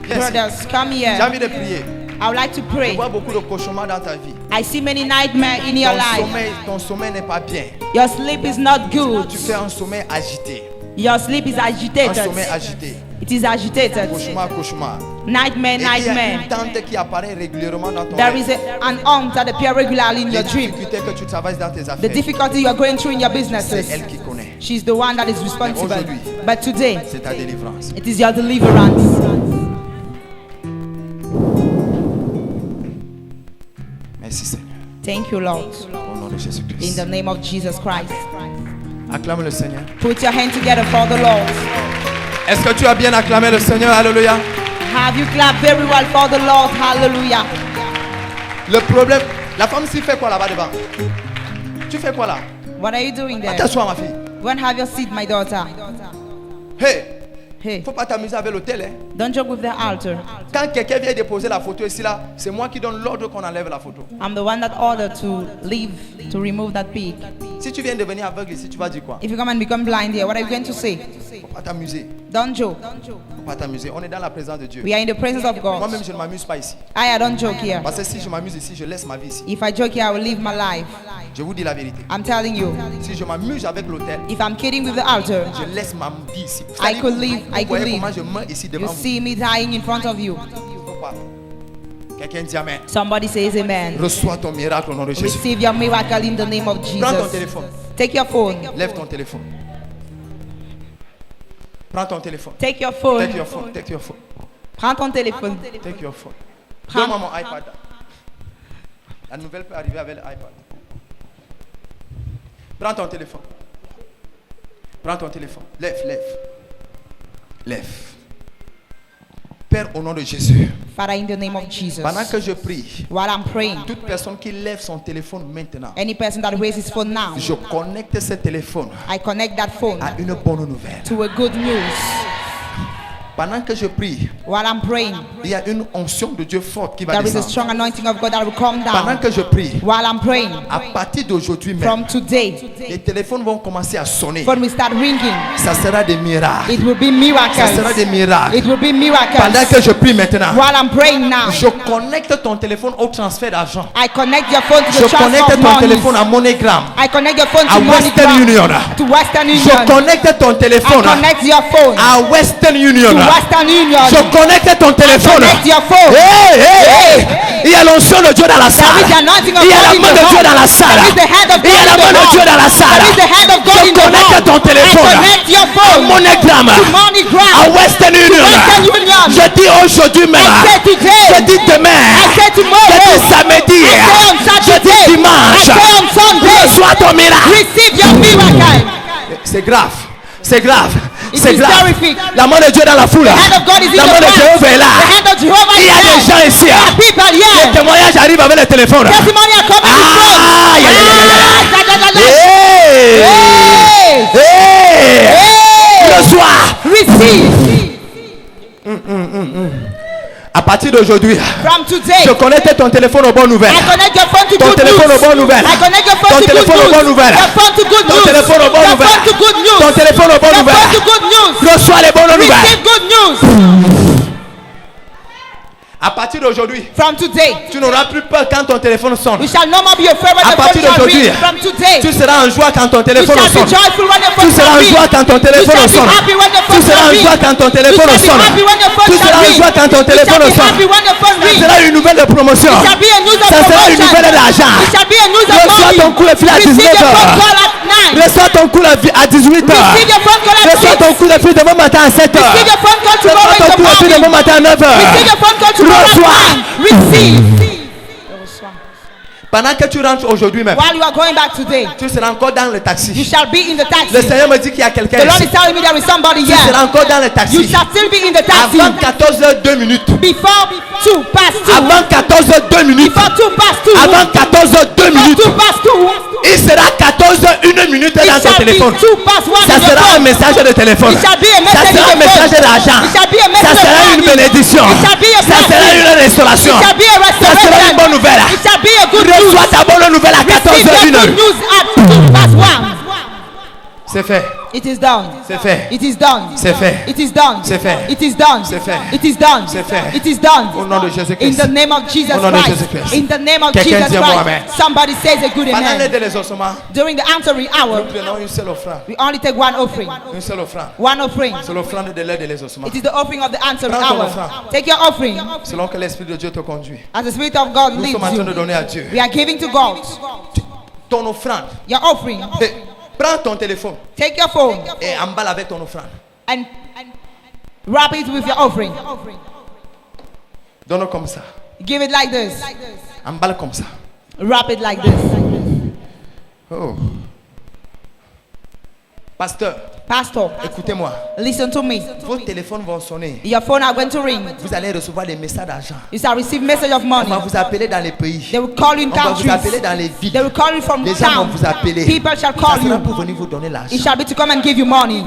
viens ici. Brothers, come J'ai here. envie de prier. I would like to Je pray. vois beaucoup de cauchemars dans ta vie. I see many nightmares in your life. Ton sommeil n'est pas bien. Your sleep is not good. Tu fais un sommeil agité. Your sleep is Un agitated. sommeil agité. It is agitated. Cauchemar, cauchemar. Nightmare, Et il y a une nightmare. tante qui apparaît régulièrement dans ton There rêve. is an aunt that appears regularly in Les your dream. difficultés que tu traverses dans tes The affaires, difficulty you are going through in your c'est businesses. elle qui connaît. She's the one that is responsible. aujourd'hui, But today, C'est ta délivrance. it is your deliverance. Merci Seigneur. Thank you, Lord. Au nom de In Jésus-Christ. the name of Jesus Christ. Acclame le Seigneur. Put your hand together for the Lord. Est-ce que tu as bien acclamé le Seigneur? Alléluia. Have you clapped very well for the Lord? Hallelujah. Le problème, la femme s'y fait quoi là-bas devant? Tu fais quoi là? What are you doing there? T'assois ma fille. Go and have your seat, my daughter. Hey, Hey, faut pas t'amuser avec l'hôtel. Hein? don't joke with the altar. Quand quelqu'un vient déposer la photo ici là, c'est moi qui donne l'ordre qu'on enlève la photo. I'm the one that ordered to leave, to remove that pig. Si tu viens de venir aveugle ici, tu vas dire quoi? If you come and become blind here, what are you going to say? Faut pas t'amuser. Don't joke. Faut pas t'amuser. On est dans la présence de Dieu. We are in the presence of God. Moi-même, je ne m'amuse pas ici. I don't joke here. Parce que si je m'amuse ici, je laisse ma vie ici. If I joke here, I will live my life. Je vous dis la vérité. I'm telling you. Si je m'amuse avec l'hôtel, If I'm kidding with the altar, je laisse ma vie ici. Vous I savez, could leave. vous I could voyez leave. comment je meurs ici devant You vous. see me dying in front of you. Faut pas. Quelqu'un dit Amen. Somebody says amen. Reçois ton miracle au nom de Jésus. Receive your miracle in the name of Prends ton Jesus. téléphone. Take your phone. Lève ton téléphone. Prends ton téléphone. Take your phone. Take your phone. Take your phone. Prends ton téléphone. Take your phone. Prends. Donne-moi mon iPad. La nouvelle peut arriver avec l'iPad. Prends ton téléphone. Prends ton téléphone. Lève, lève. Lève. Père, au nom de Jésus, Father, in the name of Jesus. pendant que je prie, While I'm praying, toute personne qui lève son téléphone maintenant, any person that raises his phone now, je connecte ce téléphone I connect that phone à une bonne nouvelle. to a good news. Pendant que je prie, while I'm praying, il y a une onction de Dieu forte qui va there is a descendre. strong anointing of God that will come Pendant down. que je prie, While I'm praying, à partir d'aujourd'hui même, from today, les téléphones vont commencer à sonner. phone will start ringing. Ça sera des miracles. It will be Ça sera miracles. des miracles. It will be miracles. Pendant que je prie maintenant, While I'm praying now, je connecte ton téléphone au transfert d'argent. I connect your phone to Je the transfer connecte of ton money. téléphone à MoneyGram, I connect your phone à to Western MoneyGram, Union. to Western Je Union. connecte ton I téléphone connect your phone à Western Union. to Western Union. Je connecte ton téléphone. Connect your phone. Hey, hey, hey. Il y a l'onction de Dieu dans la salle. There is the anointing of Il y a God la in main the de Dieu hall. dans la salle. There is the hand of Il y a God la in the main de hall. Dieu dans la salle. There is the hand of God Je in the connecte hall. ton téléphone I connect your à phone MoneyGram, to MoneyGram, à Western Union. Western Union. Je dis aujourd'hui même. I say today. Je dis demain. I say tomorrow. Je dis samedi. I say on Je Saturday. dis dimanche. I say on Sunday. Reçois ton miracle. Receive your miracle. C'est grave. C'est grave. It C'est is grave. terrific. La main de Dieu dans la foule. The hand of God is in La the main de front. Jéhovah est là. The hand of Jehovah Il y a is des there. gens ici. There are people Les here. témoignages arrivent avec le téléphone. Testimony are coming with phone. Aïe, aïe, aïe, aïe, aïe. Hey! Hey! Hey! Le soir. Receive. À partir d'aujourd'hui, From today, je connecte ton téléphone aux bonnes nouvelles. I connect your phone to Ton good téléphone news. aux bonnes nouvelles. I connect your Ton phone to good téléphone aux bonnes news. nouvelles. Your phone to good Ton news. téléphone aux bonnes Your nouvelles. phone to good news. Ton téléphone aux bonnes Your phone to nouvelles. good news. Reçois les bonnes nouvelles. Receive good news. À partir d'aujourd'hui, From today, tu n'auras plus peur quand ton téléphone sonne. you shall no more be afraid when À the partir phone shall d'aujourd'hui, ring. From today, tu seras en joie quand ton you téléphone shall sonne. be joyful when the Tu phone seras shall en ring. joie quand ton You téléphone shall be sonne. happy when the Tu phone seras shall en ring. joie quand ton You téléphone shall be sonne. happy when the phone Tu shall seras en ring. joie quand ton You shall téléphone be sonne. happy when the phone Ça ring. sera une nouvelle de promotion. It shall be a news of Ça sera une promotion. nouvelle d'argent. It shall be a news of Reçois money. ton coup de fil à Receive 19 your phone heures. call at 9. Reçois ton coup à 18 heures. Receive your phone call at Reçois 6. ton coup de fil demain matin à 7 heures. Receive your phone call tomorrow Reçois in ton the coup de fil morning. demain matin à 9 heures. Receive your phone call tomorrow Reçois. at 9. Receive. Pendant que tu rentres aujourd'hui même, While you are going back today, tu seras encore dans le you taxi. shall be in the taxi. Le Seigneur me dit qu'il y a quelqu'un The Lord ici. is telling me there is somebody Tu here. seras encore dans le You taxi. shall still be in the taxi. Avant 14h02 minutes. Before 2 past 2. Avant 14h02 minutes. Before 2 past 2. Avant 14h02 Before minutes. 2 past 2. Il sera 14h01 minute It dans ton shall be téléphone. 2 past 1 Ça in your sera un phone. message de téléphone. It shall be a Ça message sera un in your message phone. d'argent. It shall be a Ça message sera of une money. bénédiction. It shall be a Ça sera blessing. une restauration. It shall be a Ça sera une restoration. bonne nouvelle. It shall be a good news. Reçois ta bonne nouvelle à Receive your 14h01. good news at 2 past 1. C'est fait. It is done. C'est fait. It is done. C'est fait. It is done. C'est fait. It is done. C'est fait. It is done. C'est fait. It is done. Au nom de In Jésus-Christ. the name of Jesus Au nom de Christ. Jésus-Christ. In the name of Quelqu'un Jesus dit un mot, amen. Christ. Somebody says a good Pendant l'aide amen. de l'exaucement, During the answering hour, nous prenons une seule offrande. we only take one offering. Une seule offrande. One offering. C'est l'offrande de l'aide de l'exaucement. It is the offering of the answering Prends ton hour. offrande. Take your offering Selon que l'Esprit de Dieu te conduit. as the Spirit of God Nous leads sommes en train de you. donner à Dieu. We are giving to God. Ton offrande. Your offering. Prends ton téléphone Take your phone et emballe avec ton offrande. and wrap it with your offering. Donne comme ça. Give it like this. Emballe comme ça. Wrap it like this. Oh. Pasteur, Pastor, écoutez-moi. listen to me. Vos téléphones vont sonner. Your phone are going to ring. Vous allez recevoir des messages d'argent. You shall receive message of On money. va vous appeler dans les pays. They will call you in On va vous appeler countries. dans les They villes. will call you from Les gens vont town. vous appeler. People shall Ça call sera you. pour venir vous donner l'argent. It shall be to come and give you money.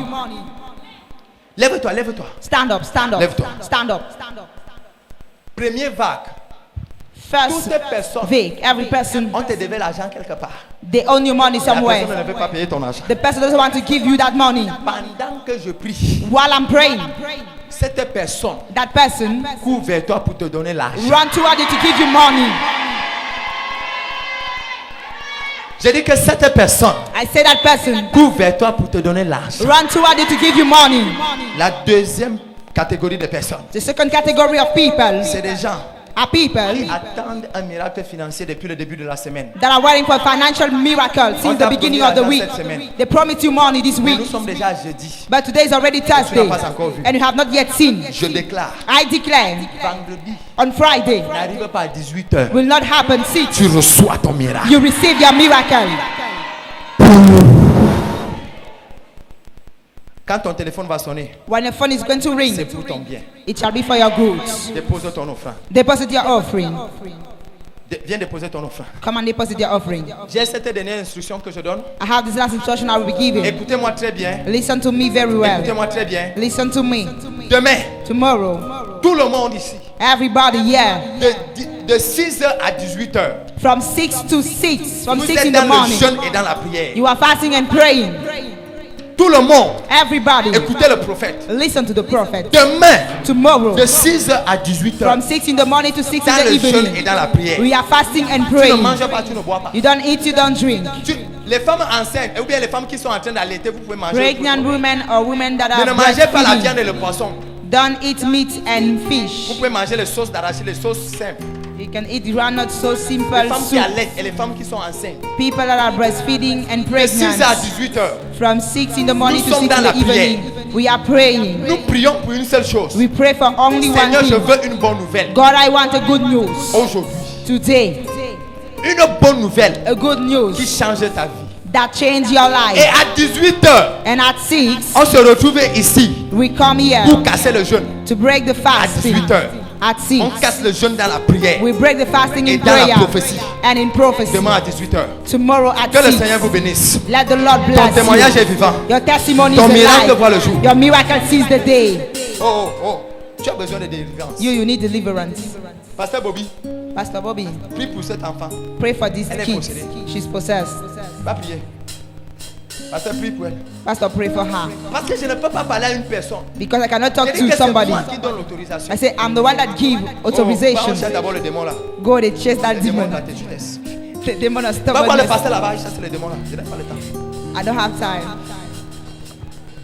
Lève-toi, lève-toi. Stand up, stand up. Lève-toi. Stand up. Première vague. First Toutes les personnes week, every person, on te devait l'argent quelque part. they own you money La personne somewhere. ne veut pas payer ton argent. The person doesn't want to give you that money. Pendant que je prie, While I'm praying, cette personne that person court vers toi pour te donner l'argent. run toward you to give you money. Je dis que cette personne I say that person court vers toi pour te donner l'argent. run toward you to give you money. La deuxième catégorie de personnes, The second category of people c'est des gens are people qui attendent un miracle financier depuis le début de la semaine. that are waiting for a financial miracle On since t'a the beginning promis of the l'argent week. cette semaine. They promised you money this Mais week, nous sommes déjà à jeudi. but today is already Thursday pas encore vu. and you have not yet seen. Je déclare, I declare vendredi on Friday n'arrive pas à 18h. will not happen. See, Tu reçois ton miracle. you receive your miracle. Quand ton téléphone va sonner, When your phone is going to c'est ring, pour ton bien. it shall be for your goods. Dépose ton offrande. Deposit your offering. Viens déposer ton offrande. Come and deposit your offering. J'ai cette dernière instruction que je donne. I have this last instruction I will be giving. Écoutez-moi très bien. Listen to me very well. Écoutez-moi très bien. Listen to me. Demain, tomorrow, tout le monde ici, everybody here, de 6h à 18h, from 6 to 6, from vous 6 êtes in the dans le morning, jeûne et dans la prière. you are fasting and praying. Tout le monde, Everybody, écoutez le prophète. listen to the prophet. Demain, Tomorrow, de 6h à 18h, from 6 in the morning to 6 dans in the le jeûne et evening, dans la prière. we are fasting and Tu ne praying. manges pas, tu ne bois pas. You don't eat, you don't drink. Les femmes enceintes, ou bien les femmes qui sont en train d'allaiter, vous pouvez manger. Pregnant women or women that Mais are ne mangez pas la breastfeeding, viande et le poisson. don't eat meat and Vous fish. pouvez manger les sauces d'arachide, les sauces simples. You can eat groundnut so Les simple femmes qui soup. allaitent et les femmes qui sont enceintes. People that are breastfeeding and De 6 à pregnant, 18h, from 6 in the morning Nous to sommes 6 in dans la the evening, we are praying. nous prions pour une seule chose. We pray for only one Seigneur, je thing. veux une bonne nouvelle. God, I want a good news Aujourd'hui, today. une bonne nouvelle A good qui news change ta vie. that change your Et life. à 18h, And at 6, on se retrouve ici we come here pour casser le jeûne. to break the fasting. 18h. At 6, On casse le jeûne dans la prière. we break the fasting Et in dans la prayer prophétie. and in prophecy. Demain à 18h. Tomorrow at Que le 6, Seigneur vous bénisse. let the Lord Ton bless témoignage est you. vivant. Your testimony Ton is miracle voit le alive. jour. Your miracle sees the day. Oh, oh. Tu as besoin de délivrance. You need deliverance. Pasteur Bobby, Pastor Bobby, prie pour cet enfant. pray for this Elle est kid. possédée. She's possessed. Va prier. Pasteur, prie pour elle. Pastor, pray for her. Parce que je ne peux pas parler à une personne. Because I cannot talk Je dis to que c'est somebody. moi qui donne l'autorisation. I say, I'm the one that give Oh, authorization. va chercher d'abord le démon là. Go and chase that Le démon demon. de la têtudesse. The demon of Va voir le stubbornness. pasteur là-bas, il chasse les démons là. Je n'ai pas le temps. I don't have time.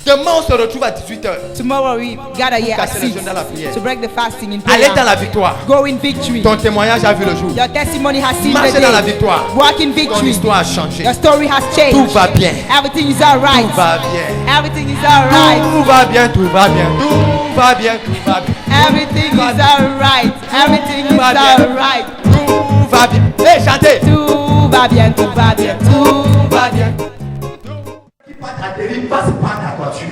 Demain, on se retrouve à 18h. Tomorrow we gather here at Casser le 6 jeûne dans la prière. to break the fasting in Allez dans prayer. la victoire. Go in victory. Ton témoignage a vu le jour. Your testimony has seen the Marchez dans la day. victoire. Walk in Ton victory. histoire a changé. Your story has changed. Tout va bien. Everything is alright. Tout va bien. Everything is alright. Tout va bien, tout va bien. Tout va bien, tout va bien. Everything is alright. Everything is va bien. alright. Tout va bien. Hey, chantez. Tout va bien, tout va bien, tout va bien. Qui passe à dérive passe par ta voiture.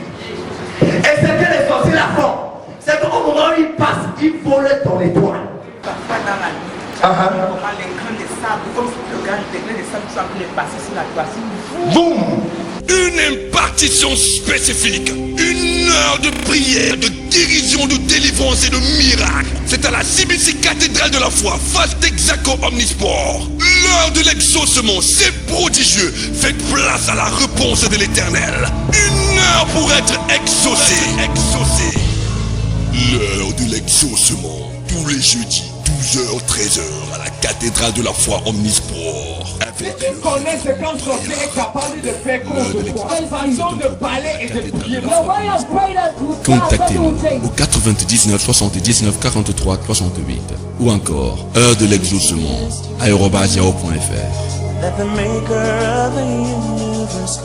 Et c'est que les sorciers la font. C'est qu'au moment où ils passent, ils volent ton étoile. Parfois dans la nuit, comment les grains de sable, comme si le grain de sable sont en train de passer sur la toiture. Boum! Une impartition spécifique, une heure de prière, de guérison, de délivrance et de miracle. C'est à la CBC Cathédrale de la Foi, face d'Exaco Omnisport. L'heure de l'exaucement, c'est prodigieux. Faites place à la réponse de l'Éternel. Une heure pour être exaucé. L'heure de l'exaucement, tous les jeudis, 12h, 13h, à la Cathédrale de la Foi Omnisport. Avec Tu connais ce qu'un sorcier est capable de faire contre toi. Façon de parler et de prier. Contactez-nous au 99 79 43 68 ou encore heure de l'exaucement @yahoo.fr. That the maker of the universe